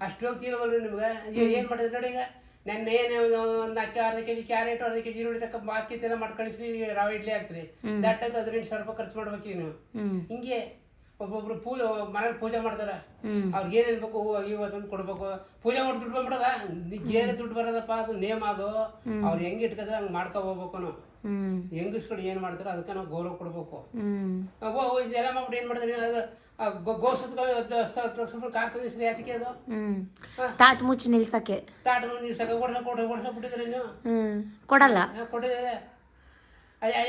ಅಷ್ಟು ಹೋಗಿ ತೀರವಲ್ರಿ ನಿಮ್ಗೆ. ಏನ್ ಮಾಡಿದ್ರೆ ನೋಡಿ, ಈಗ ನೆನ್ನೆ ಏನು ಒಂದು ಅರ್ಧ ಕೆಜಿ ಕ್ಯಾರೆಟ್ ಅರ್ಧ ಕೆಜಿ ಈರುಳ್ಳಿ ತಕ್ಕ ಬಾಕಿತೆಲ್ಲ ಮಾಡಿ ಕಳಿಸಿ ರವೆ ಇಡ್ಲಿ ಹಾಕ್ತೀರಿ ದಟ್ಟಕ್ಕೆ 18,000 ರೂಪಾಯಿ ಖರ್ಚು ಮಾಡ್ಬೇಕು ನೀವು ಹಿಂಗೆ ಒಬ್ಬೊಬ್ರು ಮನೇಲಿ ಪೂಜೆ ಮಾಡ್ತಾರ ಅವ್ರಿಗೆ ಏನ್ ಹೇಳ್ಬೇಕು ಇವತ್ತೊಂದು ಕೊಡ್ಬೇಕು ಪೂಜೆ ಮಾಡಿ ದುಡ್ಡು ಬಂದ್ಬಿಡದ ಏನೇ ದುಡ್ಡು ಬರೋದಪ್ಪ ಅದು ನೇಮ್ ಅದು ಅವ್ರು ಹೆಂಗ್ ಇಟ್ಕೋದ್ರೆ ಹಂಗ್ ಮಾಡ್ಕೊ ಹೋಗ್ಬೇಕು ನಾವು ಹೆಂಗಸ್ಗಳು ಏನ್ ಮಾಡ್ತಾರ ಅದಕ್ಕೆ ನಾವು ಗೌರವ ಕೊಡ್ಬೇಕು ಇದೆಲ್ಲ ಮಾಡ್ಬಿಟ್ಟು ಏನ್ ಮಾಡ್ತಾರೆ ಅದು ಗೋಸುತ್ತ ಕಾರ್ತಿದ್ರಿ ಅದಕ್ಕೆ ಅದು ತಾಟ್ ಮುಚ್ಚಿ ನಿಲ್ಸಕ್ಕೆ ತಾಟ ನಿಲ್ಸಕ್ಕೆ ಓಡಿಸ್ಬಿಟ್ಟಿದ್ರೆ ನೀವು ಕೊಡಲ್ಲ ಕೊಟ್ಟಿದ್ದಾರೆ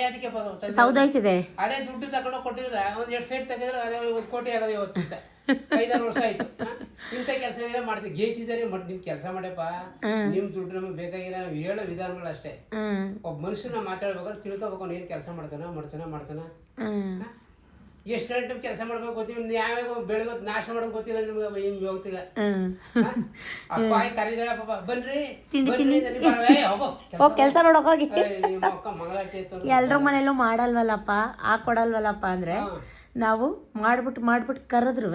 ಅದಕ್ಕೆ ಸೌದೈತಿದೆ ಅದೇ ದುಡ್ಡು ತಗೊಂಡು ಕೊಟ್ಟಿದ್ರೆ ಒಂದ್ 2 ಸೈಡ್ ತೆಗೆದ್ರೆ ಅದೇ 1 ಕೋಟಿ ಆಗೋದು ಇವತ್ತು 5-6 ವರ್ಷ ಆಯ್ತು ಇಂಥ ಕೆಲಸ ಎಲ್ಲ ಮಾಡ್ತೀವಿ ಗೇಯ್ತಿದ್ದಾರೆ ನಿಮ್ ಕೆಲಸ ಮಾಡಪ್ಪ ನಿಮ್ ದುಡ್ಡು ನಮಗೆ ಬೇಕಾಗಿಲ್ಲ ನಾವು ಹೇಳೋ ವಿಧಾನಗಳು ಅಷ್ಟೇ ಒಬ್ಬ ಮನುಷ್ಯನ ಮಾತಾಡ್ಬೇಕಾದ್ರೆ ತಿಳ್ಕೊಬೇಕು ಏನ್ ಕೆಲಸ ಮಾಡ್ತಾನ ಎಷ್ಟು ಗಂಟೆ ಕೆಲಸ ಮಾಡ್ಬೇಕು ಗೊತ್ತಿಲ್ಲ ಯಾವಾಗ ಬೆಳಗ್ಗೆ ನಾಶ ಮಾಡೋದು ಗೊತ್ತಿಲ್ಲ ನಿಮ್ಗೆ ಹಿಂಗ್ ಹೋಗ್ತಿಲ್ಲ ಅಪ್ಪ ಕರೀದಾಳ ಪಾಪ ಬನ್ರಿ ಕೆಲಸ ನೋಡಕ್ ಹೋಗಿ ಮಂಗಳಾರತಿ ಇತ್ತು ಎಲ್ರ ಮನೇಲೂ ಮಾಡಲ್ವಲ್ಲಪ್ಪ ಕೊಡಲ್ವಲ್ಲಪ್ಪ ಅಂದ್ರೆ ನಾವು ಮಾಡ್ಬಿಟ್ಟು ಕರೆದ್ರು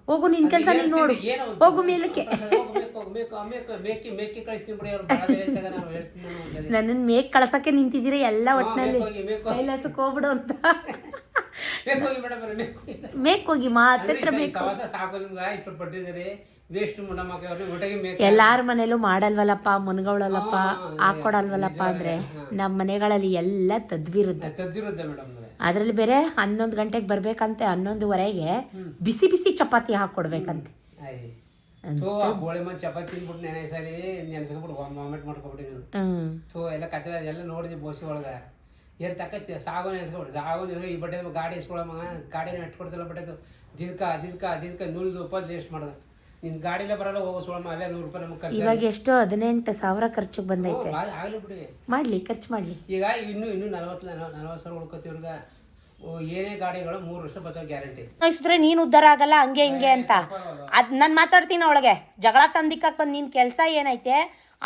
ಹೋಗು ನಿನ್ ಕೆಲಸ ನೀನ್ ನೋಡು ಹೋಗು ಮೇಲಕ್ಕೆ ಮೇಕಿ ಕಳಿಸ್ತೀನಿ ಬಿಡಿ ಅವ್ರು ನನ್ನನ್ ಮೇಕ್ ಕಳ್ಸಕ್ಕೆ ನಿಂತಿದ್ದೀರ ಎಲ್ಲ ಒಟ್ಟಿನಲ್ಲಿ ಕೈಲಾಸಕ್ಕೆ ಹೋಗ್ಬಿಡು ಅಂತ ಮೇಕ್ ಹೋಗಿ ಮಾತ್ರ ಸಾಕು ನಿಮ್ಗೆ ಇಷ್ಟಪಟ್ಟಿದ್ದೀರಿ ವೇಸ್ಟ್ ಎಲ್ಲಾರ ಮನೇಲೂ ಮಾಡಲ್ವಲ್ಲಪ್ಪ ಮನ್ಗಳಲ್ಲಪ್ಪ ಹಾಕೊಡಲ್ವಲ್ಲಪ್ಪ ಅಂದ್ರೆ ನಮ್ಮ ಮನೆಗಳಲ್ಲಿ ಎಲ್ಲ ತದ್ವಿರುದ್ಧ ಮೇಡಮ್ ಅದ್ರಲ್ಲಿ ಬೇರೆ 11 ಗಂಟೆಗೆ ಬರ್ಬೇಕಂತೆ 11:15ಗೆ ಬಿಸಿ ಬಿಸಿ ಚಪಾತಿ ಹಾಕೊಡ್ಬೇಕಂತೆ ಗೋಳಿ ಮಂದಿ ಚಪಾತಿ ತಿನ್ಬಿಟ್ಟು ನೆನೆ ಸರಿ ನೆನೆಸ್ಕೊಬಿಟ್ಟು ವಾಮಿಟ್ ಮಾಡ್ಕೊಬಿಟ್ಟಿದ್ದೀನಿ ಎಲ್ಲ ಕತ್ತೆ ಎಲ್ಲ ನೋಡಿದ್ವಿ ಬೋಸಿ ಒಳಗ ತಕ್ಕ ಸಾಗು ನೆನೆಸ್ಕೊಬಿಟ್ಟು ಸಾಗು ಈ ಬಟ್ಟೆ ಗಾಡಿ ಇಸ್ಕೊಳಮ್ಮ ಗಾಡಿನ ಇಟ್ಕೊಡ್ಸಲ್ಲ ಬಟ್ಟೆ ದಿದ್ಕ 100 ರೂಪಾಯಿ ವೇಸ್ಟ್ ಮಾಡ್ದ ನಿನ್ ಗಾಡಿಲೇ ಬರಲ್ಲ ಹೋಗೋ ಸೋಳಮ್ಮ ಅಲ್ಲೇ 100 ರೂಪಾಯಿ ನಮ್ಗೆ ಖರ್ಚು ಇವಾಗ ಎಷ್ಟು 18,000 ಖರ್ಚಿಗೆ ಬಂದೈತೆ ಆಗ್ಲಿ ಬಿಡಿ ಮಾಡ್ಲಿ ಖರ್ಚು ಮಾಡ್ಲಿ ಈಗ ಇನ್ನು 40,000 ಉಳ್ಕೊತೀವ್ರಿಗೆ ಏನೇ ಗಾಡಿಗಳು 3 ವರ್ಷ ಬರ್ತವೆ ಗ್ಯಾರಂಟಿ ನೀನ್ ಉದ್ಧಾರ ಆಗಲ್ಲ ಹಂಗೆ ಹಿಂಗೆ ಅಂತ ಅದ್ ನಾನ್ ಮಾತಾಡ್ತೀನಿ ಅವಳಿಗೆ ಜಗಳ ತಂದಿಕ್ಕಕ್ ಬಂದ್ ನಿನ್ ಕೆಲ್ಸ ಏನೈತೆ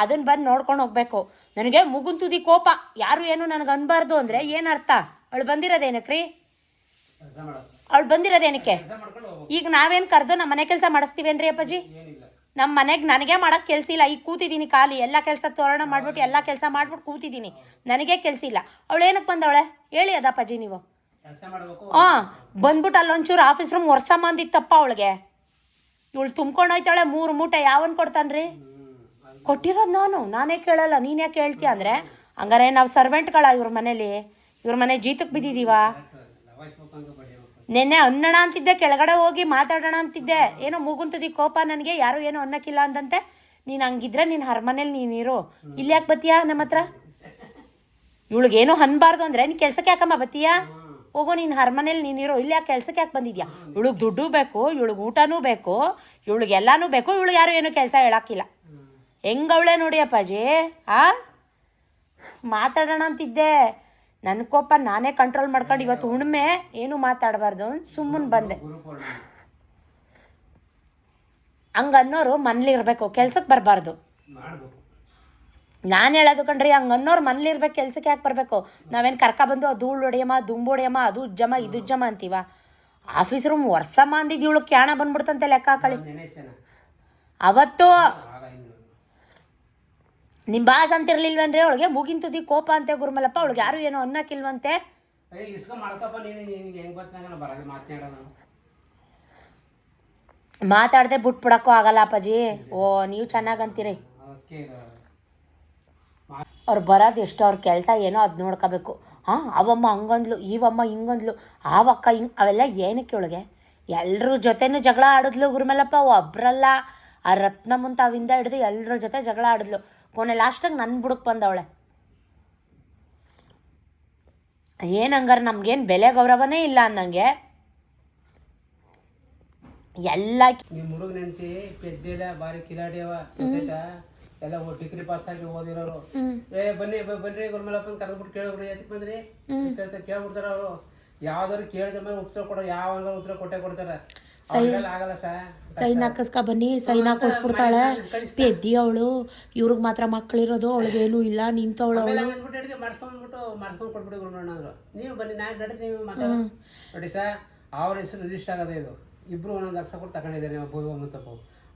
ಅದನ್ನ ಬಂದು ನೋಡ್ಕೊಂಡು ಹೋಗ್ಬೇಕು ನನಗೆ ಮುಗುನ್ ತುದಿ ಕೋಪ ಯಾರು ಏನು ನನಗೆ ಅನ್ಬಾರ್ದು ಅಂದ್ರೆ ಏನ್ ಅರ್ಥ ಅವಳು ಬಂದಿರೋದೇನಕ್ರಿ ಅವಳು ಬಂದಿರೋದೇನಕ್ಕೆ ಈಗ ನಾವೇನ್ ಕರ್ದು ನಮ್ಮ ಮನೆ ಕೆಲಸ ಮಾಡಿಸ್ತೀವೇನ್ರಿ ಅಪ್ಪಾಜಿ ನಮ್ಮ ಮನೆಗೆ ನನಗೆ ಮಾಡಕ್ ಕೆಲ್ಸ ಇಲ್ಲ ಈಗ ಕೂತಿದ್ದೀನಿ ಖಾಲಿ ಎಲ್ಲ ಕೆಲಸ ತೋರಣ ಮಾಡ್ಬಿಟ್ಟು ಎಲ್ಲ ಕೆಲಸ ಮಾಡ್ಬಿಟ್ಟು ಕೂತಿದ್ದೀನಿ ನನಗೆ ಕೆಲ್ಸ ಇಲ್ಲ ಅವಳು ಏನಕ್ಕೆ ಬಂದವಳೆ ಹೇಳಿ ಅದಪ್ಪಾಜಿ ನೀವು ಬಂದ್ಬಿಟ್ಟು ಅಲ್ಲೊಂಚೂರು ಆಫೀಸ್ ರೂಮ್ ವರ್ಷ ಮಂದಿತ್ತಪ್ಪ ಅವಳಿಗೆ ಇವಳು ತುಂಬ್ಕೊಂಡು ಹೋಯ್ತಾಳೆ 3 ಮೂಟೆ ಯಾವನ್ ಕೊಡ್ತಾನ್ರಿ ಕೊಟ್ಟಿರೋದು ನಾನೇ ಕೇಳಲ್ಲ ನೀನ್ ಯಾಕೆ ಹೇಳ್ತೀಯ ಅಂದ್ರೆ ಹಂಗಾರೆ ನಾವು ಸರ್ವೆಂಟ್ಗಳ ಇವ್ರ ಮನೆ ಜೀತಕ್ಕೆ ಬಿದ್ದಿದೀವ ನೆನ್ನೆ ಅನ್ನೋಣ ಅಂತಿದ್ದೆ ಕೆಳಗಡೆ ಹೋಗಿ ಮಾತಾಡೋಣ ಅಂತಿದ್ದೆ ಏನೋ ಮುಗುಂತದಿ ಕೋಪ ನನಗೆ ಯಾರು ಏನೋ ಅನ್ನಕ್ಕಿಲ್ಲ ಅಂದಂತೆ ನೀನು ಹಂಗಿದ್ರೆ ನಿನ್ನ ಹರ್ಮನೇಲಿ ನೀನಿರು ಇಲ್ಲಿ ಯಾಕೆ ಬತ್ತೀಯಾ ನಮ್ಮ ಹತ್ರ ಇವಳಿಗೇನೋ ಅನ್ಬಾರ್ದು ಅಂದ್ರೆ ನೀನು ಕೆಲ್ಸಕ್ಕೆ ಯಾಕಮ್ಮ ಬತ್ತೀಯಾ ಹೋಗೋ ನೀನು ಹರ್ಮನೇಲಿ ನೀನಿರೋ ಇಲ್ಲಿ ಯಾಕೆ ಕೆಲ್ಸಕ್ಕೆ ಯಾಕೆ ಬಂದಿದ್ಯಾ ಇವಳಿಗೆ ದುಡ್ಡು ಬೇಕು ಇವಳಿಗೆ ಊಟನೂ ಬೇಕು ಇವಳಿಗೆ ಎಲ್ಲನೂ ಬೇಕು ಇವಳು ಯಾರು ಏನೂ ಕೆಲಸ ಹೇಳಕ್ಕಿಲ್ಲ ಹೆಂಗವಳೆ ನೋಡಿ ಅಪ್ಪಾಜಿ ಮಾತಾಡೋಣ ಅಂತಿದ್ದೆ ನನ್ನ ಕೋಪ ನಾನೇ ಕಂಟ್ರೋಲ್ ಮಾಡ್ಕೊಂಡು ಇವತ್ತು ಹುಣ್ಮೆ ಏನು ಮಾತಾಡಬಾರ್ದು ಸುಮ್ಮನೆ ಬಂದೆ ಹಂಗನ್ನೋರು ಮನೇಲಿರ್ಬೇಕು ಕೆಲ್ಸಕ್ಕೆ ಬರಬಾರ್ದು ನಾನು ಹೇಳೋದು ಕಣ್ರಿ ಹಂಗನ್ನೋರು ಮನೇಲಿರ್ಬೇಕು ಕೆಲ್ಸಕ್ಕೆ ಯಾಕೆ ಬರಬೇಕು ನಾವೇನು ಕರ್ಕೊಬಂದು ಧೂಳು ಹೊಡೆಯಮ್ಮ ದುಂಬು ಹೊಡೆಯಮ್ಮ ಅದು ಉಜ್ಜಮ್ಮ ಇದು ಉಜ್ಜಮ್ಮ ಅಂತೀವ ಆಫೀಸ್ ರೂಮ್ ವರ್ಷಮ್ಮ ಅಂದಿದ್ದು ಇವಳು ಕ್ಯಾಣ ಬಂದ್ಬಿಡ್ತಂತೆ ಲೆಕ್ಕ ಹಾಕಳಿ ಅವತ್ತು ನಿಮ್ಮ ಬಾಸ್ ಅಂತಿರ್ಲಿಲ್ವನ್ರಿ ಅವಳಿಗೆ ಮುಗಿನ ತುದಿ ಕೋಪ ಅಂತೆ ಗುರುಮಲ್ಲಪ್ಪ ಅವಳಿಗೆ ಯಾರು ಏನೋ ಅನ್ನಕ್ಕಿಲ್ವಂತೆ ಮಾತಾಡದೆ ಬಿಟ್ಬಿಡಕ್ಕೂ ಆಗಲ್ಲ ಅಪ್ಪಾಜಿ ನೀವು ಚೆನ್ನಾಗಂತೀರಿ ಅವ್ರು ಬರೋದು ಎಷ್ಟು ಅವ್ರ ಕೆಲಸ ಏನೋ ಅದು ನೋಡ್ಕೋಬೇಕು ಅವಮ್ಮ ಹಂಗಂದ್ಲು ಇವಮ್ಮ ಹಿಂಗಂದ್ಲು ಆವಕ್ಕ ಹಿಂಗೆ ಅವೆಲ್ಲ ಏನಕ್ಕೆ ಅವಳಿಗೆ ಎಲ್ಲರ ಜೊತೆನೂ ಜಗಳ ಆಡಿದ್ಲು ಗುರುಮಲ್ಲಪ್ಪ ಒಬ್ರಲ್ಲ ಆ ರತ್ನ ಮುಂತ ಅವಿಂದ ಹಿಡಿದು ಎಲ್ಲರ ಜೊತೆ ಜಗಳ ಆಡಿದ್ಲು ಕೊನೆ ಲಾಸ್ಟಾಗಿ ನನ್ನ ಬುಡಕ್ಕೆ ಬಂದವಳೆ ಏನು ಹಂಗಾರೆ ನಮ್ಗೇನು ಬೆಲೆ ಗೌರವನೇ ಇಲ್ಲ ಅನ್ನಂಗೆ ಎಲ್ಲ ನಿಮ್ಮ ಹುಡುಗ ನೆಂಟಿ ಪೆದ್ದಿಲ್ಲ ಬಾರಿ ಕಿಲಾಡಿಯವ ಎಲ್ಲ ಡಿಗ್ರಿ ಪಾಸ್ ಆಗಿ ಓದಿರೋರು ಬನ್ರಿ ಗುರುಮಲ್ಲಪ್ಪನ ಕರೆದ್ಬಿಟ್ಟು ಕೇಳ್ಬಿಡ್ರಿ ಯಾತಕ್ಕೆ ಬಂದ್ರಿ ಕೇಳ್ಬಿಡ್ತಾರ ಅವರು ಯಾವ್ದಾದ್ರು ಕೇಳಿದ ಮೇಲೆ ಉತ್ತರ ಕೊಡೋ ಯಾವ ಉತ್ತರ ಕೊಡ್ತಾರ ಆಗಲ್ಲ ಸೈನ್ ಹಾಕಿಸ್ಕ ಬನ್ನಿ ಸೈನ್ ಕೊಟ್ಬಿಡ್ತಾಳೆ ಪೆದ್ದಿ ಅವಳು ಇವ್ರಿಗೆ ಮಾತ್ರ ಮಕ್ಕಳಿರೋದು ಅವಳಿಗೇನು ಇಲ್ಲ ನಿಂತವಳು ಅವಳು ಮಾಡಿಸ್ಕೊಂಡು ಕೊಟ್ಬಿಡಿ ಗುರುಮಣ್ಣಂದ್ರು ನೀವು ಬನ್ನಿ ನಡ್ರಿ ನೀವು ಮಾತಾಡ ನೋಡಿ ಸರ್ ಅವ್ರ ಹೆಸರು ರಿಜಿಸ್ಟರ್ ಆಗದೆ ಇದು ಇಬ್ರು 1 ಲಕ್ಷ ಕೊಟ್ಟು ತಗೊಂಡಿದ್ದಾರೆ ಭೂಮಿ ಮುತ್ತಪ್ಪ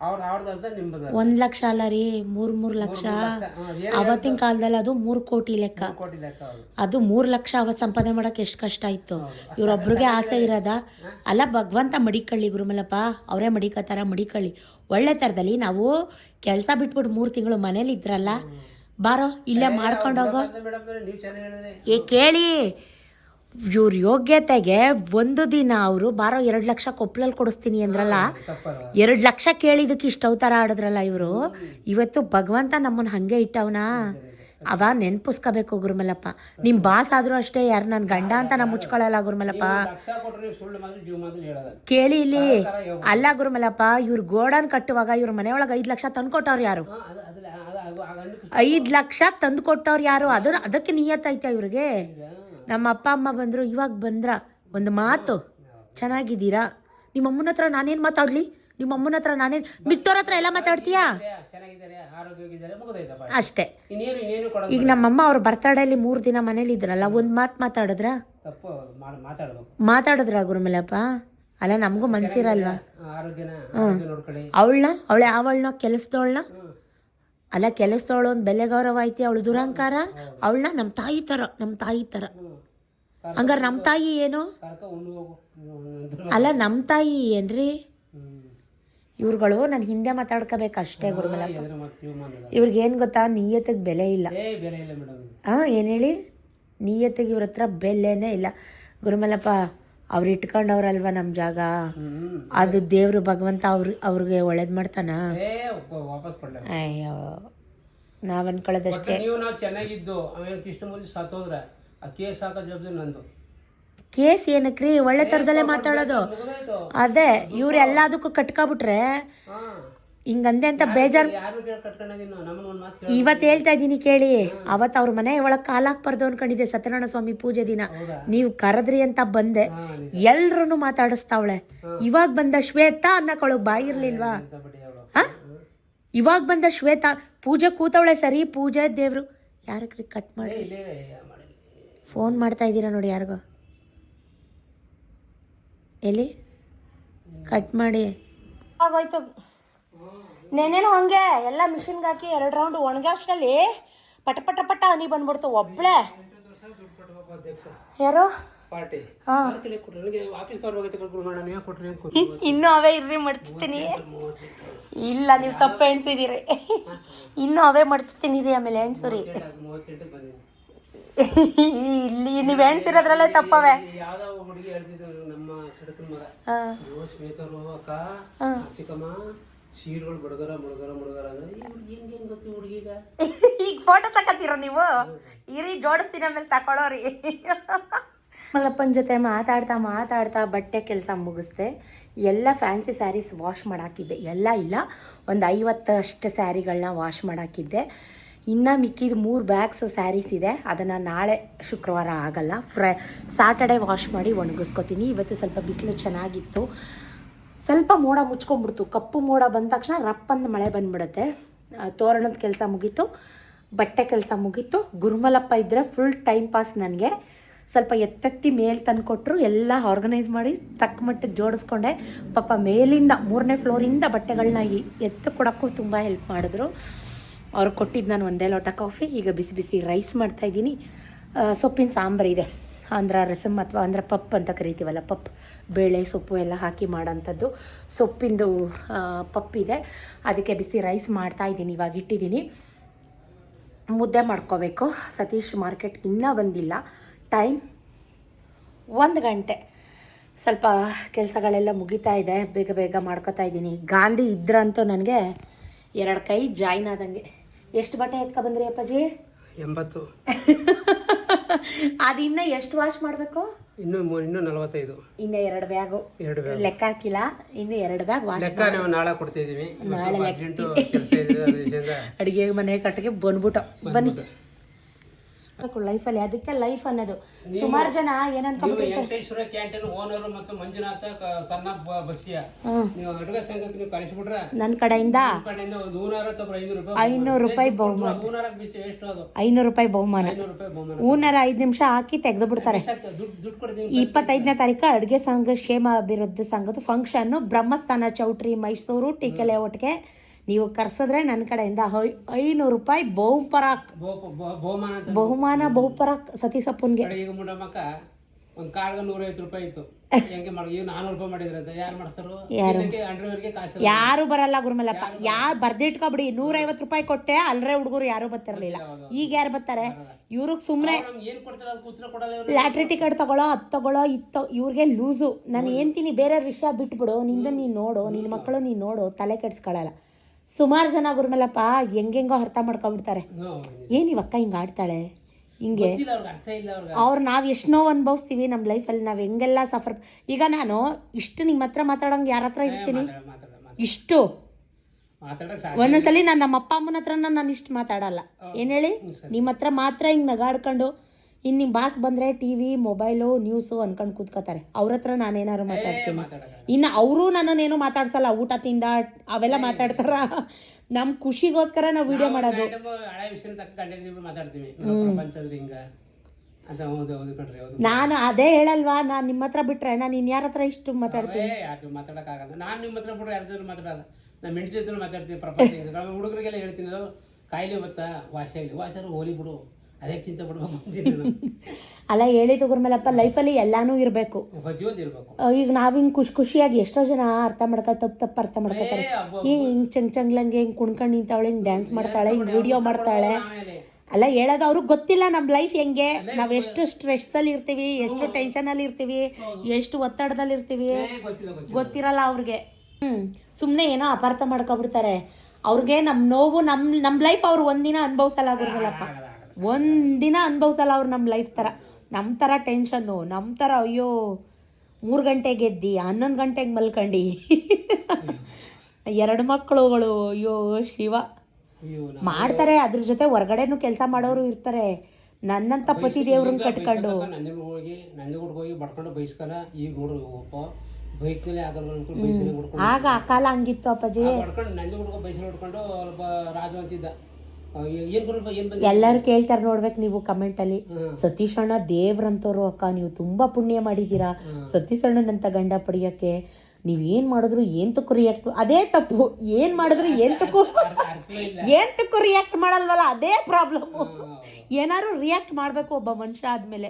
ಅವ್ರದ್ದು ಅರ್ಧ ನಿಮ್ಮದು 1 ಲಕ್ಷ ಅಲ್ಲ ರೀ, 3 ಲಕ್ಷ. ಅವತ್ತಿನ ಕಾಲದಲ್ಲಿ ಅದು 3 ಕೋಟಿ ಲೆಕ್ಕ. ಕೋಟಿ ಲೆಕ್ಕ ಅವ್ರು. ಅದು 3 ಲಕ್ಷ ಅವತ್ತು ಸಂಪಾದನೆ ಮಾಡಕ್ಕೆ ಎಷ್ಟು ಕಷ್ಟ ಇತ್ತು. ಇವ್ರೊಬ್ರಿಗೆ ಆಸೆ ಇರೋದ ಅಲ್ಲ, ಭಗವಂತ ಮಡಿಕಳ್ಳಿ ಗುರುಮಲಪ್ಪ, ಅವರೇ ಮಡಿಕತ್ತಾರ, ಮಡಿಕಳ್ಳಿ. ಒಳ್ಳೆ ಥರದಲ್ಲಿ ನಾವು ಕೆಲಸ ಬಿಟ್ಬಿಟ್ಟು 3 ತಿಂಗಳು ಮನೇಲಿ ಇದ್ರಲ್ಲ, ಬಾರೋ ಇಲ್ಲೇ ಮಾಡ್ಕೊಂಡೋಗೋ. ನೀವು ಚೆನ್ನಾಗಿ ಹೇಳಿದ್ರೆ ಕೇಳಿ, ಇವ್ರ ಯೋಗ್ಯತೆಗೆ ಒಂದು ದಿನ ಅವರು ಬಾರೋ 2 ಲಕ್ಷ ಕೊಪ್ಪಳಲ್ಲಿ ಕೊಡಿಸ್ತೀನಿ ಅಂದ್ರಲ್ಲ, 2 ಲಕ್ಷ ಕೇಳಿದಕ್ಕೆ ಇಷ್ಟು ಅವತಾರ ಆಡಿದ್ರಲ್ಲ ಇವರು. ಇವತ್ತು ಭಗವಂತ ನಮ್ಮನ್ನು ಹಾಗೆ ಇಟ್ಟವನ, ಅವ ನೆನ್ಪಿಸ್ಕೋಬೇಕು ಗುರುಮಲಪ್ಪ. ನಿಮ್ಮ ಬಾಸ್ ಆದರೂ ಅಷ್ಟೇ, ಯಾರು ನನ್ನ ಗಂಡ ಅಂತ ನಾ ಮುಚ್ಕೊಳ್ಳಲ್ಲ ಗುರುಮಲಪ್ಪ. ಕೇಳಿ ಇಲ್ಲಿ, ಅಲ್ಲ ಗುರುಮಲಪ್ಪ, ಇವ್ರು ಗೋಡನ್ ಕಟ್ಟುವಾಗ ಇವ್ರ ಮನೆಯೊಳಗೆ 5 ಲಕ್ಷ ತಂದು ಕೊಟ್ಟವ್ರು ಯಾರು? 5 ಲಕ್ಷ ತಂದು ಕೊಟ್ಟವ್ರು ಯಾರು? ಅದಕ್ಕೆ ನಿಯತ್ತೈತೆ ಇವ್ರಿಗೆ. ನಮ್ಮ ಅಪ್ಪ ಅಮ್ಮ ಬಂದರು, ಇವಾಗ ಬಂದ್ರ ಒಂದು ಮಾತು, ಚೆನ್ನಾಗಿದ್ದೀರಾ? ನಿಮ್ಮ ಅಮ್ಮನ ಹತ್ರ ನಾನೇನು ಮಾತಾಡಲಿ? ನಿಮ್ಮ ಅಮ್ಮನ ಹತ್ರ ನಾನೇನು, ಮಿಕ್ಕವ್ರ ಹತ್ರ ಎಲ್ಲ ಮಾತಾಡ್ತೀಯಾ? ಅಷ್ಟೇ. ಈಗ ನಮ್ಮಮ್ಮ ಅವ್ರ ಬರ್ತಡೇಲಿ 3 ದಿನ ಮನೇಲಿ ಇದ್ರಲ್ಲ, ಒಂದು ಮಾತು ಮಾತಾಡಿದ್ರ ಗುರುಮಲಪ್ಪ? ಅಲ್ಲ, ನಮಗೂ ಮನ್ಸಿರಲ್ವಾ? ಅವಳನ್ನ ಕೆಲಸದವಳನ್ನ ಅಲ್ಲ, ಕೆಲಸದವಳು ಒಂದು ಬೆಲೆ ಗೌರವ ಐತಿ, ಅವಳು ದುರಂಕಾರ. ಅವಳನ್ನ ನಮ್ಮ ತಾಯಿ ಥರ. ಹಂಗಾರೆ ನಮ್ಮ ತಾಯಿ ಏನು? ಅಲ್ಲ, ನಮ್ಮ ತಾಯಿ ಏನ್ರಿ ಇವ್ರುಗಳು? ನಾನು ಹಿಂದೆ ಮಾತಾಡ್ಕೋಬೇಕು ಅಷ್ಟೇ ಗುರುಮಲಪ್ಪ. ಇವ್ರಿಗೇನು ಗೊತ್ತಾ, ನಿಯತ್ತಿಗೆ ಬೆಲೆ ಇಲ್ಲ. ಏನು ಹೇಳಿ? ನಿಯತ್ತಿಗೆ ಇವ್ರ ಹತ್ರ ಬೆಲೆನೇ ಇಲ್ಲ ಗುರುಮಲಪ್ಪ. ಅವ್ರು ಇಟ್ಕೊಂಡವ್ರಲ್ವ ನಮ್ಮ ಜಾಗ, ಅದು ದೇವ್ರು ಭಗವಂತ ಅವ್ರಿಗೆ ಒಳ್ಳೇದು ಮಾಡ್ತಾನ? ಅಯ್ಯೋ, ನಾವ್ ಅನ್ಕೊಳ್ಳೋದಷ್ಟೇ. ನಾವು ಚೆನ್ನಾಗಿದ್ದು ಆಮೇಲೆ ಕೃಷ್ಣಮೂರ್ತಿ ಸತ್ತೋದ್ರೆ ಆ ಕೇಸ್ ಹಾಕೋ ಜವಾಬ್ದಾರಿ ನಂದು. ಕೇಸ್ ಏನಕ್ರಿ? ಒಳ್ಳೆ ಥರದಲ್ಲೇ ಮಾತಾಡೋದು. ಅದೇ, ಇವ್ರು ಎಲ್ಲದಕ್ಕೂ ಕಟ್ಕೊಬಿಟ್ರೆ ಹಿಂಗಂದೆ ಅಂತ ಬೇಜಾರು. ಇವತ್ತು ಹೇಳ್ತಾ ಇದ್ದೀನಿ ಕೇಳಿ, ಅವತ್ತು ಅವ್ರ ಮನೆ ಒಳಗೆ ಕಾಲಾಕ್ಬಾರ್ದು ಅನ್ಕೊಂಡಿದ್ದೆ ಸತ್ಯನಾರಾಯಣ ಸ್ವಾಮಿ ಪೂಜೆ ದಿನ. ನೀವು ಕರೆದ್ರಿ ಅಂತ ಬಂದೆ, ಎಲ್ರೂ ಮಾತಾಡಿಸ್ತಾವಳೆ. ಇವಾಗ ಬಂದ ಶ್ವೇತಾ ಅನ್ನಕೊಳಗ್ ಬಾಯಿ ಇರ್ಲಿಲ್ವಾ? ಇವಾಗ ಬಂದ ಶ್ವೇತಾ ಪೂಜೆ ಕೂತವಳೆ ಸರಿ, ಪೂಜೆ ದೇವ್ರು. ಯಾರಕ್ರಿ ಕಟ್ ಮಾಡಿ ಫೋನ್ ಮಾಡ್ತಾ ಇದ್ದೀರಾ ನೋಡಿ ಯಾರಿಗೋ? ಎಲ್ಲಿ ಕಟ್ ಮಾಡಿ ಆಗೋಯ್ತು. ನೆನೇನು ಹಂಗೆ ಎಲ್ಲ ಮಿಷಿನ್ಗೆ ಹಾಕಿ 2 ರೌಂಡ್ ಒಣಗಾಷ್ಟಲ್ಲಿ ಪಟ ಪಟ ಪಟ ಹನಿ ಬಂದ್ಬಿಡ್ತು. ಒಬ್ಳೆ ಯಾರು ಇನ್ನೂ ಅವೇ ಇರ್ರಿ ಮಡ್ಚ್ತೀನಿ. ಇಲ್ಲ, ನೀವು ತಪ್ಪು ಎಣ್ಸಿದ್ದೀರಿ. ಇನ್ನೂ ಅವೇ ಮಡ್ಚ್ತೀನಿ ರೀ. ಆಮೇಲೆ ಎಣ್ಸುರಿ. ಇಲ್ಲಿ ನೀವು ಎಣ್ಸಿರೋದ್ರಲ್ಲೇ ತಪ್ಪವೆ. ಈಗ ಫೋಟೋ ತಗೋತೀರ ನೀವು? ಇರಿ, ಜೋಡಿಸ್ತೀನಿ, ಆಮೇಲೆ ತಗೊಳ್ಳೋರಿ. ಮಲ್ಲಪ್ಪನ ಜೊತೆ ಮಾತಾಡ್ತಾ ಬಟ್ಟೆ ಕೆಲಸ ಮುಗಿಸ್ದೆ. ಎಲ್ಲ ಫ್ಯಾನ್ಸಿ ಸ್ಯಾರೀಸ್ ವಾಶ್ ಮಾಡಾಕಿದ್ದೆ. ಎಲ್ಲ ಇಲ್ಲ, ಒಂದು 50 ಅಷ್ಟು ಸ್ಯಾರಿಗಳನ್ನ ವಾಶ್ ಮಾಡಾಕಿದ್ದೆ. ಇನ್ನು ಮಿಕ್ಕಿದ 3 ಬ್ಯಾಗ್ಸ್ ಸ್ಯಾರೀಸ್ ಇದೆ. ಅದನ್ನು ನಾಳೆ ಶುಕ್ರವಾರ ಆಗಲ್ಲ, ಸ್ಯಾಟರ್ಡೇ ವಾಶ್ ಮಾಡಿ ಒಣಗಿಸ್ಕೊತೀನಿ. ಇವತ್ತು ಸ್ವಲ್ಪ ಬಿಸಿಲು ಚೆನ್ನಾಗಿತ್ತು, ಸ್ವಲ್ಪ ಮೋಡ ಮುಚ್ಕೊಂಡ್ಬಿಡ್ತು. ಕಪ್ಪು ಮೋಡ ಬಂದ ತಕ್ಷಣ ರಪ್ಪಂದು ಮಳೆ ಬಂದುಬಿಡುತ್ತೆ. ತೋರಣದ ಕೆಲಸ ಮುಗೀತು, ಬಟ್ಟೆ ಕೆಲಸ ಮುಗೀತು. ಗುರುಮಲಪ್ಪ ಇದ್ದರೆ ಫುಲ್ ಟೈಮ್ ಪಾಸ್ ನನಗೆ. ಸ್ವಲ್ಪ ಎತ್ತೆತ್ತಿ ಮೇಲೆ ತಂದುಕೊಟ್ರು, ಎಲ್ಲ ಆರ್ಗನೈಸ್ ಮಾಡಿ ತಕ್ಕ ಮಟ್ಟಿಗೆ ಜೋಡಿಸ್ಕೊಂಡೆ. ಪಾಪ ಮೇಲಿಂದ 3ನೇ ಫ್ಲೋರಿಂದ ಬಟ್ಟೆಗಳನ್ನ ಎತ್ತು ಕೊಡೋಕ್ಕೂ ತುಂಬ ಹೆಲ್ಪ್ ಮಾಡಿದ್ರು. ಅವ್ರು ಕೊಟ್ಟಿದ್ದು ನಾನು 1 ಲೋಟ ಕಾಫಿ. ಈಗ ಬಿಸಿ ಬಿಸಿ ರೈಸ್ ಮಾಡ್ತಾಯಿದ್ದೀನಿ. ಸೊಪ್ಪಿನ ಸಾಂಬಾರಿದೆ, ಆಂಧ್ರ ರಸಮ್ ಅಥವಾ ಆಂಧ್ರ ಪಪ್ ಅಂತ ಕರಿತೀವಲ್ಲ, ಪಪ್, ಬೇಳೆ ಸೊಪ್ಪು ಎಲ್ಲ ಹಾಕಿ ಮಾಡೋಂಥದ್ದು ಸೊಪ್ಪಿಂದು ಪಪ್ಪಿದೆ. ಅದಕ್ಕೆ ಬಿಸಿ ರೈಸ್ ಮಾಡ್ತಾಯಿದ್ದೀನಿ. ಇವಾಗ ಇಟ್ಟಿದ್ದೀನಿ. ಮುದ್ದೆ ಮಾಡ್ಕೋಬೇಕು. ಸತೀಶ್ ಮಾರ್ಕೆಟ್ ಇನ್ನೂ ಬಂದಿಲ್ಲ. ಟೈಮ್ 1 ಗಂಟೆ. ಸ್ವಲ್ಪ ಕೆಲಸಗಳೆಲ್ಲ ಮುಗಿತಾ ಇದೆ, ಬೇಗ ಬೇಗ ಮಾಡ್ಕೋತಾ ಇದ್ದೀನಿ. ಗಾಂಧಿ ಇದ್ರಂತೂ ನನಗೆ 2 ಕೈ ಜಾಯ್ನ್ ಆದಂಗೆ. ಎಷ್ಟು ಬಟ್ಟೆ ಎತ್ಕೊಬಂದ್ರಿ ಅಪ್ಪಾಜಿ? 80. ಅದು ಇನ್ನೂ ಎಷ್ಟು ವಾಶ್ ಮಾಡಬೇಕು? ಇನ್ನೂ 45. ಇನ್ನೂ 2 ಬ್ಯಾಗು ಲೆಕ್ಕ ಹಾಕಿಲ್ಲ. ಇನ್ನೂ 2 ಬ್ಯಾಗ್ ವಾಶ್. ನಾಳೆ ಕೊಡ್ತಿದ್ದೀವಿ. ನಾಳೆ ಅಡುಗೆ ಮನೆ ಕಟ್ಟಿಗೆ ಬಂದ್ಬಿಟ್ಟು ಬನ್ನಿ. ಲೈಫಲ್ಲಿ ಅದಕ್ಕೆ ಲೈಫ್ ಅನ್ನೋದು. ಸುಮಾರು ಜನ ಏನನ್ಕೊಂಡ್ಬಿಟ್ಟಿರ್ತಾರೆ, ವೆಂಕಟೇಶ್ವರ ಕ್ಯಾಂಟೀನ್ ಓನರ್ ಮತ್ತು ಮಂಜುನಾಥ ಸಣ್ಣ ಬಸ್ಸಿಯ ನೀವು ಅಡುಗೆ ಸಂಘಕ್ಕೆ ನೀವು ಕಳಿಸ್ಬಿಟ್ರೆ ನನ್ನ ಕಡೆಯಿಂದ ಒಂದು 150 500 ರೂಪಾಯಿ ಬಹುಮಾನ, 500 ರೂಪಾಯಿ ಬಹುಮಾನ. 500 ರೂಪಾಯಿ ಬಹುಮಾನ. ಊನಾರ 5 ನಿಮಿಷ ಹಾಕಿ ತೆಗೆದು ಬಿಡ್ತಾರೆ. ದುಡ್ಡು ಕೊಡ್ತೀನಿ. 25ನೇ ತಾರೀಕು ಅಡುಗೆ ಸಂಘ ಕ್ಷೇಮ ಅಭಿವೃದ್ಧಿ ಸಂಘದ ಫಂಕ್ಷನ್ನು ಬ್ರಹ್ಮಸ್ಥಾನ ಚೌಟ್ರಿ ಮೈಸೂರು ಟಿಕೆ ಲೇಔಟ್ಗೆ ನೀವು ಕರ್ಸಿದ್ರೆ ನನ್ನ ಕಡೆಯಿಂದ 500 ರೂಪಾಯಿ ಬಹುಮಾನ ಬಹುಪರಾಕ್ ಸತೀಸಪ್ಪನ್ಗೆ. ಈಗ ಮುಡಮಕ್ಕ ಒಂದು ಕಾರ್ಗ 150 ರೂಪಾಯಿ ಇತ್ತು, ಹೆಂಗೆ ಮಾಡಿ ಈಗ 400 ರೂಪಾಯಿ ಮಾಡಿದ್ರಂತ. ಯಾರು ಮಾಡ್ತಾರೋ ಅಂಡ್ರವೇರ್ಗೆ ಕಾಸು ಯಾರು ಬರಲ್ಲ ಗುರುಮಲ್ಲಪ್ಪ, ಯಾರು ಬರ್ದಿಟ್ಕೊಬಿಡಿ. 150 ರೂಪಾಯಿ ಕೊಟ್ಟೆ ಅಲ್ರೇ ಹುಡುಗರು ಯಾರು ಬರ್ತಿರ್ಲಿಲ್ಲ. ಈಗ ಯಾರು ಬರ್ತಾರೆ? ಇವ್ರಿಗೆ ಸುಮ್ಮನೆ ಏನ್ ಕೊಡ್ತಾರೆ ಅದಕ್ಕೆ ಉತ್ತರ ಕೊಡಲ್ಲ. ಲಾಟ್ರಿ ಟಿಕೆಟ್ ತಗೊಳ್ಳೋ, ಅದು ತಗೊಳ್ಳೋ, ಇತ್ತು ಇವ್ರಿಗೆ ಲೂಸು. ನಾನು ಏನ್ತೀನಿ, ಬೇರೆ ವಿಷಯ ಬಿಟ್ಬಿಡು, ನಿಂದು ನೀನು ನೋಡು, ನಿನ್ನ ಮಕ್ಕಳು ನೀನು ನೋಡು, ತಲೆ ಕೆಡ್ಸ್ಕೊಳ್ಳಲ್ಲ. ಸುಮಾರು ಜನ ಗುರುಮಲ್ಲಪ್ಪ ಹೆಂಗೆಂಗೋ ಅರ್ಥ ಮಾಡ್ಕೊಬಿಡ್ತಾರೆ. ಏನು ಇವಕ್ಕ ಹಿಂಗೆ ಆಡ್ತಾಳೆ ಹಿಂಗೆ, ಅವ್ರು ನಾವು ಎಷ್ಟು ನೋವು ಅನುಭವಿಸ್ತೀವಿ ನಮ್ಮ ಲೈಫಲ್ಲಿ, ನಾವು ಹೆಂಗೆಲ್ಲ ಸಫರ್. ಈಗ ನಾನು ಇಷ್ಟು ನಿಮ್ಮ ಹತ್ರ ಮಾತಾಡೋಂಗೆ ಯಾರ ಹತ್ರ ಇರ್ತೀನಿ? ಇಷ್ಟು ಒಂದೊಂದ್ಸಲಿ ನಾನು ನಮ್ಮ ಅಪ್ಪ ಅಮ್ಮನ ಹತ್ರ ನಾನು ಇಷ್ಟು ಮಾತಾಡಲ್ಲ. ಏನು ಹೇಳಿ, ನಿಮ್ಮ ಹತ್ರ ಮಾತ್ರ ಹಿಂಗೆ ನಗಾಡ್ಕೊಂಡು, ಇನ್ನು ನಿಮ್ಮ ಬಾಸ್ ಬಂದರೆ ಟಿ ವಿ ಮೊಬೈಲು ನ್ಯೂಸು ಅನ್ಕೊಂಡು ಕೂತ್ಕೋತಾರೆ. ಅವ್ರ ಹತ್ರ ನಾನೇನಾದ್ರು ಮಾತಾಡ್ತೀನಿ. ಇನ್ನು ಅವರು ನನ್ನನ್ನೇನು ಮಾತಾಡ್ಸಲ್ಲ, ಊಟ ತಿಂದ ಅವೆಲ್ಲ ಮಾತಾಡ್ತಾರ. ನಮ್ಮ ಖುಷಿಗೋಸ್ಕರ ನಾವು ವಿಡಿಯೋ ಮಾಡೋದು. ನಾನು ಅದೇ ಹೇಳಲ್ವಾ, ನಾನು ನಿಮ್ಮ ಹತ್ರ ಬಿಟ್ರೆ ನಾನು ಇನ್ಯಾರ ಹತ್ರ ಇಷ್ಟು ಮಾತಾಡ್ತೀನಿ? ಮಾತಾಡೋಕ್ಕಾಗಲ್ಲ. ನಾನು ನಿಮ್ಮ ಹತ್ರ ಬಿಟ್ರೆ ಯಾರ ಜೊತೆ ಮಾತಾಡಲ್ಲ. ನಾನು ಮೆಂಟಿ ಜೊತೆ ಮಾತಾಡ್ತೀನಿ. ಪ್ರಪಂಚ ಹುಡುಗರಿಗೆಲ್ಲ ಹೇಳ್ತೀನಿ, ಕಾಯಿಲೆ ಬತ್ತಾ ವಾಸಾರು ಹೋಲಿ ಬಿಡು, ಅದೇ ಚಿಂತೆ ಪಡ್ಬೇಕು. ಅಲ್ಲ ಹೇಳಿದ್ದು ಗುರುಮಲ್ಲಪ್ಪ, ಲೈಫಲ್ಲಿ ಎಲ್ಲಾನು ಇರಬೇಕು. ಈಗ ನಾವು ಹಿಂಗೆ ಖುಷಿಯಾಗಿ ಎಷ್ಟೋ ಜನ ಅರ್ಥ ಮಾಡ್ಕೊಳ್ತಾರೆ, ತಪ್ಪು ಅರ್ಥ ಮಾಡ್ಕೊತಾರೆ. ಹಿಂಗೆ ಚಂಗ್ಲಂಗೆ ಹಿಂಗೆ ಕುಣ್ಕೊಂಡು ನಿಂತಾವಳೆ, ಹಿಂಗೆ ಡ್ಯಾನ್ಸ್ ಮಾಡ್ತಾಳೆ, ಹಿಂಗೆ ವಿಡಿಯೋ ಮಾಡ್ತಾಳೆ. ಅಲ್ಲ ಹೇಳೋದು ಅವ್ರಿಗೆ ಗೊತ್ತಿಲ್ಲ ನಮ್ಮ ಲೈಫ್ ಹೆಂಗೆ, ನಾವು ಎಷ್ಟು ಸ್ಟ್ರೆಸ್ಸಲ್ಲಿ ಇರ್ತೀವಿ, ಎಷ್ಟು ಟೆನ್ಷನಲ್ಲಿ ಇರ್ತೀವಿ, ಎಷ್ಟು ಒತ್ತಡದಲ್ಲಿ ಇರ್ತೀವಿ ಗೊತ್ತಿರಲ್ಲ ಅವ್ರಿಗೆ. ಸುಮ್ಮನೆ ಏನೋ ಅಪಾರ್ಥ ಮಾಡ್ಕೊಬಿಡ್ತಾರೆ. ಅವ್ರಿಗೆ ನಮ್ಮ ನೋವು ನಮ್ಮ ಲೈಫ್ ಅವ್ರು ಒಂದಿನ ಅನುಭವಿಸಲ್ಲ ಗುರುಗಳಪ್ಪ, ಒಂದಿನ ಅನುಭವಿಸಲ್ಲ ಅವ್ರು ನಮ್ಮ ಲೈಫ್ ಥರ. ನಮ್ಮ ಥರ ಟೆನ್ಷನ್ನು, ನಮ್ಮ ಥರ ಅಯ್ಯೋ 3 ಗಂಟೆಗೆ ಎದ್ದು 11 ಗಂಟೆಗೆ ಮಲ್ಕೊಂಡು 2 ಮಕ್ಕಳುಗಳು, ಅಯ್ಯೋ ಶಿವ ಮಾಡ್ತಾರೆ. ಅದ್ರ ಜೊತೆ ಹೊರಗಡೆನೂ ಕೆಲಸ ಮಾಡೋರು ಇರ್ತಾರೆ. ನನ್ನಂತ ಪತಿ ದೇವ್ರನ್ನ ಕಟ್ಕೊಂಡು ಆಗ ಆ ಕಾಲ ಹಂಗಿತ್ತು ಅಪ್ಪಾಜಿ. ಎಲ್ಲರೂ ಕೇಳ್ತಾರೆ ನೋಡ್ಬೇಕು ನೀವು ಕಮೆಂಟಲ್ಲಿ, ಸತೀಶ್ ಅಣ್ಣ ದೇವ್ರಂತವ್ರು ಅಕ್ಕ, ನೀವು ತುಂಬಾ ಪುಣ್ಯ ಮಾಡಿದ್ದೀರಾ, ಸತೀಶ್ ಅಣ್ಣನಂತ ಗಂಡ ಪಡೆಯಕ್ಕೆ ನೀವೇನು ಮಾಡಿದ್ರು ಏಂತಕ್ಕೂ ರಿಯಾಕ್ಟ್, ಅದೇ ತಪ್ಪು. ಏನು ಮಾಡಿದ್ರು ಏಂತಕ್ಕೂ ರಿಯಾಕ್ಟ್ ಮಾಡಲ್ವಲ್ಲ, ಅದೇ ಪ್ರಾಬ್ಲಮ್ಮು. ಏನಾದ್ರು ರಿಯಾಕ್ಟ್ ಮಾಡಬೇಕು ಒಬ್ಬ ಮನುಷ್ಯ ಆದಮೇಲೆ.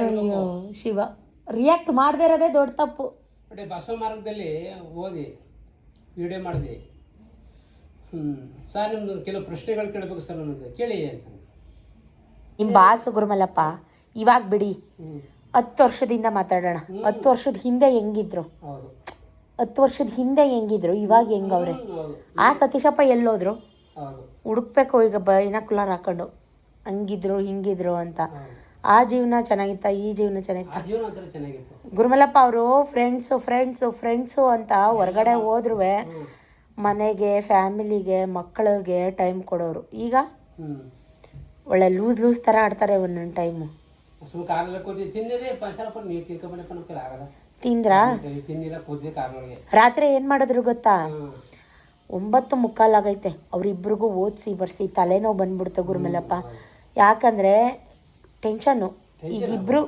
ಅಯ್ಯೋ ಶಿವ, ರಿಯಾಕ್ಟ್ ಮಾಡದೇ ಇರೋದೇ ದೊಡ್ಡ ತಪ್ಪು. ಬಸವ ಮಾರ್ಗದಲ್ಲಿ ಓದಿ ವಿಡಿಯೋ ಮಾಡಿದೆ. ಸರ್ ನಿಮ್ದು ಕೆಲವು ಪ್ರಶ್ನೆಗಳು ಕೇಳಬೇಕು ಸರ್, ನಮ್ಮದು ಕೇಳಿ ಅಂತ. ನಿಮ್ಮ ಬಾಸ್ ಗುರುಮಲ್ಲಪ್ಪ ಇವಾಗ ಬಿಡಿ, 10 ವರ್ಷದಿಂದ ಮಾತಾಡೋಣ. 10 ವರ್ಷದ ಹಿಂದೆ ಹೆಂಗಿದ್ರು, 10 ವರ್ಷದ ಹಿಂದೆ ಹೆಂಗಿದ್ರು, ಇವಾಗ ಹೆಂಗವ್ರೆ? ಆ ಸತೀಶಪ್ಪ ಎಲ್ಲೋದ್ರು ಹುಡುಕ್ಬೇಕು ಈಗ ಬೈನಾಕುಲರ್ ಹಾಕೊಂಡು, ಹಂಗಿದ್ರು ಹಿಂಗಿದ್ರು ಅಂತ. ಆ ಜೀವನ ಚೆನ್ನಾಗಿತ್ತ, ಈ ಜೀವನ ಚೆನ್ನಾಗಿತ್ತ? ಗುರುಮಲ್ಲಪ್ಪ ಅವರು ಫ್ರೆಂಡ್ಸು ಅಂತ ಹೊರಗಡೆ ಹೋದ್ರು ಮನೆಗೆ, ಫ್ಯಾಮಿಲಿಗೆ, ಮಕ್ಕಳಿಗೆ ಟೈಮ್ ಕೊಡೋರು. ಈಗ ಒಳ್ಳೆ ಲೂಸ್ ಥರ ಆಡ್ತಾರೆ ಒಂದೊಂದು ಟೈಮು. ತಿಂದ್ರಾ? ರಾತ್ರಿ ಏನು ಮಾಡಿದ್ರು ಗೊತ್ತಾ? 9:45 ಆಗೈತೆ. ಅವ್ರಿಬ್ರಿಗೂ ಓದಿಸಿ ಬರ್ಸಿ ತಲೆನೋವು ಬಂದ್ಬಿಡ್ತು ಗುರುಮಲ್ಲಪ್ಪ. ಯಾಕಂದರೆ ಟೆನ್ಷನ್ನು. ಈಗ ಇಬ್ರು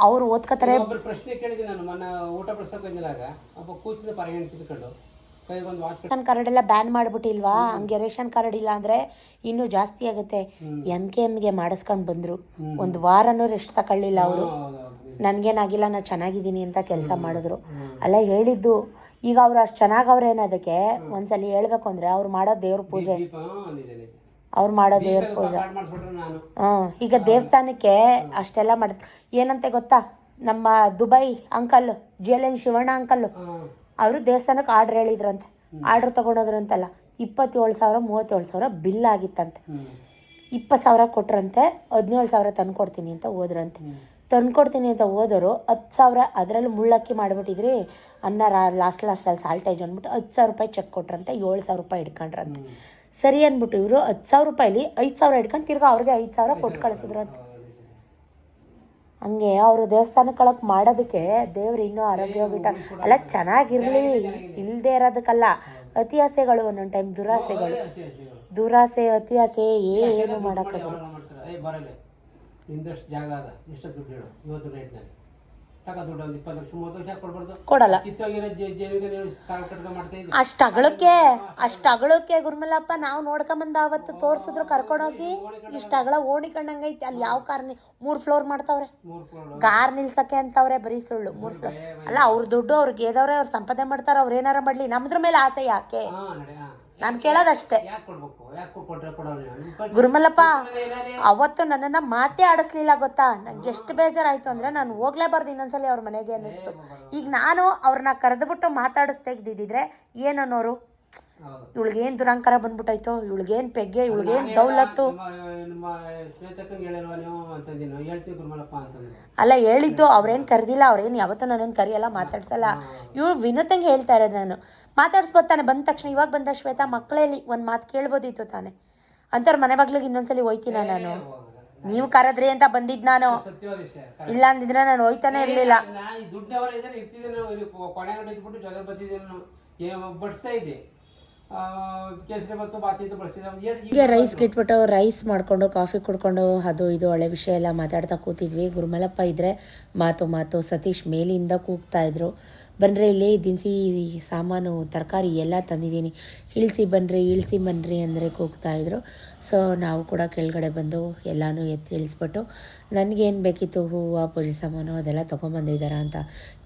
ಅವ್ರು ಓದ್ಕೋತಾರೆ. ಪ್ರಶ್ನೆ ಕೇಳಿದ್ದೀನಿ ನಾನು ಮೊನ್ನೆ ಊಟ ಬಡಿಸೋಕೆ ಬಂದಿದ್ದಾಗ, ಒಬ್ಬ ಕೂತಿದ್ದ ಪರಗಣೆ ತಿಳ್ಕೊಂಡು ರೇಷನ್ ಕಾರ್ಡ್ ಎಲ್ಲ ಬ್ಯಾನ್ ಮಾಡ್ಬಿಟ್ಟಿಲ್ವಾ? ಹಂಗೆ ರೇಷನ್ ಕಾರ್ಡ್ ಇಲ್ಲ ಅಂದರೆ ಇನ್ನೂ ಜಾಸ್ತಿ ಆಗುತ್ತೆ. MKMಗೆ ಮಾಡಿಸ್ಕೊಂಡು ಬಂದರು. 1 ವಾರನೂ ರೆಸ್ಟ್ ತಗೊಳ್ಳಿಲ್ಲ ಅವರು. ನನಗೇನಾಗಿಲ್ಲ, ನಾನು ಚೆನ್ನಾಗಿದ್ದೀನಿ ಅಂತ ಕೆಲಸ ಮಾಡಿದ್ರು. ಅಲ್ಲ ಹೇಳಿದ್ದು. ಈಗ ಅವ್ರು ಅಷ್ಟು ಚೆನ್ನಾಗವ್ರೇನು, ಅದಕ್ಕೆ ಒಂದ್ಸಲಿ ಹೇಳ್ಬೇಕು ಅಂದರೆ ಅವ್ರು ಮಾಡೋ ದೇವ್ರ ಪೂಜೆ, ಅವ್ರು ಮಾಡೋ ದೇವ್ರ ಪೂಜೆ. ಈಗ ದೇವಸ್ಥಾನಕ್ಕೆ ಅಷ್ಟೆಲ್ಲ ಮಾಡಿದ್ರು. ಏನಂತೆ ಗೊತ್ತಾ, ನಮ್ಮ Dubai uncle JLN Shivanna uncle, ಅವರು ದೇವಸ್ಥಾನಕ್ಕೆ ಆರ್ಡ್ರ್ ಹೇಳಿದ್ರಂತೆ. Order ತೊಗೊಂಡೋದ್ರಂತಲ್ಲ, 27,000 37,000 bill ಆಗಿತ್ತಂತೆ. 20,000 ಕೊಟ್ರಂತೆ, 17,000 ತಂದ್ಕೊಡ್ತೀನಿ ಅಂತ ಹೋದ್ರಂತೆ. ತಂದ್ಕೊಡ್ತೀನಿ ಅಂತ ಹೋದವರು 10,000 ಅದರಲ್ಲೂ ಮುಳ್ಳಕ್ಕಿ ಮಾಡಿಬಿಟ್ಟಿದ್ರಿ, ಅನ್ನ ಲಾಸ್ಟಲ್ಲಿ ಸಾಲ್ಟೇಜ್ ಅಂದ್ಬಿಟ್ಟು 10,000 ರೂಪಾಯಿ ಚೆಕ್ ಕೊಟ್ರಂತೆ, 7,000 ರೂಪಾಯಿ ಇಟ್ಕೊಂಡ್ರಂತೆ. ಸರಿ ಅಂದ್ಬಿಟ್ಟು ಇವರು 10,000 ರೂಪಾಯಿಲಿ 5,000 ಇಟ್ಕೊಂಡು ತಿರ್ಗಾ ಅವ್ರಿಗೆ 5,000 ಕೊಟ್ಟು ಕಳಿಸಿದ್ರು ಅಂತ. ಹಂಗೆ ಅವರು ದೇವಸ್ಥಾನಕ್ಕೆ ಮಾಡೋದಕ್ಕೆ ದೇವ್ರು ಇನ್ನೂ ಆರೋಗ್ಯವಾಗಿಟ್ಟ ಎಲ್ಲ ಚೆನ್ನಾಗಿರಲಿ ಇಲ್ಲದೆ ಇರೋದಕ್ಕಲ್ಲ. ಅತಿ ಆಸೆಗಳು ಒಂದೊಂದು ಟೈಮ್ ದುರಾಸೆ ಅತಿ ಆಸೆ ಏನು ಮಾಡೋಕ್ಕಾಗಲ್ಲ. ಬರಲ್ಲ ನಿಂದಷ್ಟು ಜಾಗ ಅದ ಎಷ್ಟು ದುಡ್ಡು ಹೇಳು ಇವತ್ತು ರೇಟ್ನಲ್ಲಿ ತಗ ದುಡ್ಡು ಒಂದು 20 ಲಕ್ಷ 30 ಲಕ್ಷ ಕೊಡ್ಬಾರ್ದು. ಕೊಡಲ್ಲ. ಕಿತ್ತೋಗಿರೋ ಜೇವಿಗೆ ಸಾಲ ಕಟ್ಕ ಮಾಡ್ತಾ ಇದ್ದೆ. ಅಷ್ಟು ಅಗಳಕ್ಕೆ ಗುರುಮಲ್ಲಪ್ಪ ನಾವು ನೋಡ್ಕೊಂಬಂದು ಅವತ್ತು ತೋರಿಸಿದ್ರು ಕರ್ಕೊಂಡೋಗಿ ಇಷ್ಟು ಅಗಳ ಓಣಿಕೊಂಡಂಗೈತಿ. ಅಲ್ಲಿ ಯಾವ ಕಾರ್ 3 ಫ್ಲೋರ್ ಮಾಡ್ತಾವ್ರೆ, ಕಾರ್ ನಿಲ್ಸಕ್ಕೆ ಅಂತವ್ರೆ. ಬರೀ ಸುಳ್ಳು 3 ಫ್ಲೋರ್ ಅಲ್ಲ. ಅವ್ರ ದುಡ್ಡು ಅವ್ರಿಗೆ ಏದವ್ರೆ, ಅವ್ರು ಸಂಪಾದನೆ ಮಾಡ್ತಾರೆ. ಅವ್ರು ಏನಾರ ಮಾಡಲಿ, ನಮ್ದ್ರ ಮೇಲೆ ಆಸೆ ಯಾಕೆ? ನಾನು ಕೇಳೋದಷ್ಟೇ. ಗುರುಮಲ್ಲಪ್ಪ ಅವತ್ತು ನನ್ನನ್ನು ಮಾತೇ ಆಡಿಸ್ಲಿಲ್ಲ ಗೊತ್ತಾ. ನಂಗೆ ಎಷ್ಟು ಬೇಜಾರಾಯಿತು ಅಂದರೆ ನಾನು ಹೋಗ್ಲೇಬಾರ್ದು ಇನ್ನೊಂದ್ಸಲಿ ಅವ್ರ ಮನೆಗೆ ಅನ್ನಿಸ್ತು. ಈಗ ನಾನು ಅವ್ರನ್ನ ಕರೆದುಬಿಟ್ಟು ಮಾತಾಡಿಸ್ತೆಗ್ದಿದ್ರೆ ಏನನ್ನೋರು, ಇವಳಿಗೇನು ದುರಂಕಾರ ಬಂದ್ಬಿಟ್ಟಾಯ್ತು, ಇವಳಿಗೇನು ಪೆಗ್ಗೆ, ಇವಳಿಗೇನು ದೌಲತ್ತು ಅಲ್ಲ ಹೇಳಿದ್ದು. ಅವ್ರೇನು ಕರೆದಿಲ್ಲ, ಅವ್ರೇನು ಯಾವತ್ತೂ ನನ್ನನ್ನು ಕರೆಯಲ್ಲ, ಮಾತಾಡ್ಸಲ್ಲ. ಇವಳು ವಿನೋದಂಗೆ ಹೇಳ್ತಾ ಇರೋದು. ನಾನು ಮಾತಾಡ್ಸ್ಬೋದು ತಾನೆ ಬಂದ ತಕ್ಷಣ. ಇವಾಗ ಬಂದ ಶ್ವೇತಾ ಮಕ್ಕಳಲ್ಲಿ ಒಂದು ಮಾತು ಕೇಳ್ಬೋದಿತ್ತು ತಾನೆ. ಅಂಥವ್ರ ಮನೆ ಬಾಗ್ಲಿಗೆ ಇನ್ನೊಂದ್ಸಲಿ ಹೋಯ್ತೀನ ನಾನು. ನೀವು ಕರೆದ್ರಿ ಅಂತ ಬಂದಿದ್ದು ನಾನು, ಇಲ್ಲ ಅಂದಿದ್ರೆ ನಾನು ಹೋಯ್ತಾನೆ ಇರಲಿಲ್ಲ. ಹೀಗೆ ರೈಸ್ಗೆ ಇಟ್ಬಿಟ್ಟು ರೈಸ್ ಮಾಡಿಕೊಂಡು ಕಾಫಿ ಕುಡ್ಕೊಂಡು ಅದು ಇದು ಹಳೆ ವಿಷಯ ಎಲ್ಲ ಮಾತಾಡ್ತಾ ಕೂತಿದ್ವಿ. ಗುರುಮಲಪ್ಪ ಇದ್ದರೆ ಮಾತು ಸತೀಶ್ ಮೇಲಿಂದ ಕೂಗ್ತಾಯಿದ್ರು, ಬನ್ನಿರಿ ಇಲ್ಲಿ ದಿನಸಿ ಸಾಮಾನು ತರಕಾರಿ ಎಲ್ಲ ತಂದಿದ್ದೀನಿ, ಇಳಿಸಿ ಬನ್ನಿರಿ ಅಂದರೆ ಕೂಗ್ತಾಯಿದ್ರು. ಸೊ ನಾವು ಕೂಡ ಕೆಳಗಡೆ ಬಂದು ಎಲ್ಲನೂ ಎತ್ತಿ ಇಳಿಸ್ಬಿಟ್ಟು ನನಗೇನು ಬೇಕಿತ್ತು ಹೂವು ಪೂಜೆ ಸಾಮಾನು ಅದೆಲ್ಲ ತೊಗೊಂಬಂದಿದ್ದಾರೆ ಅಂತ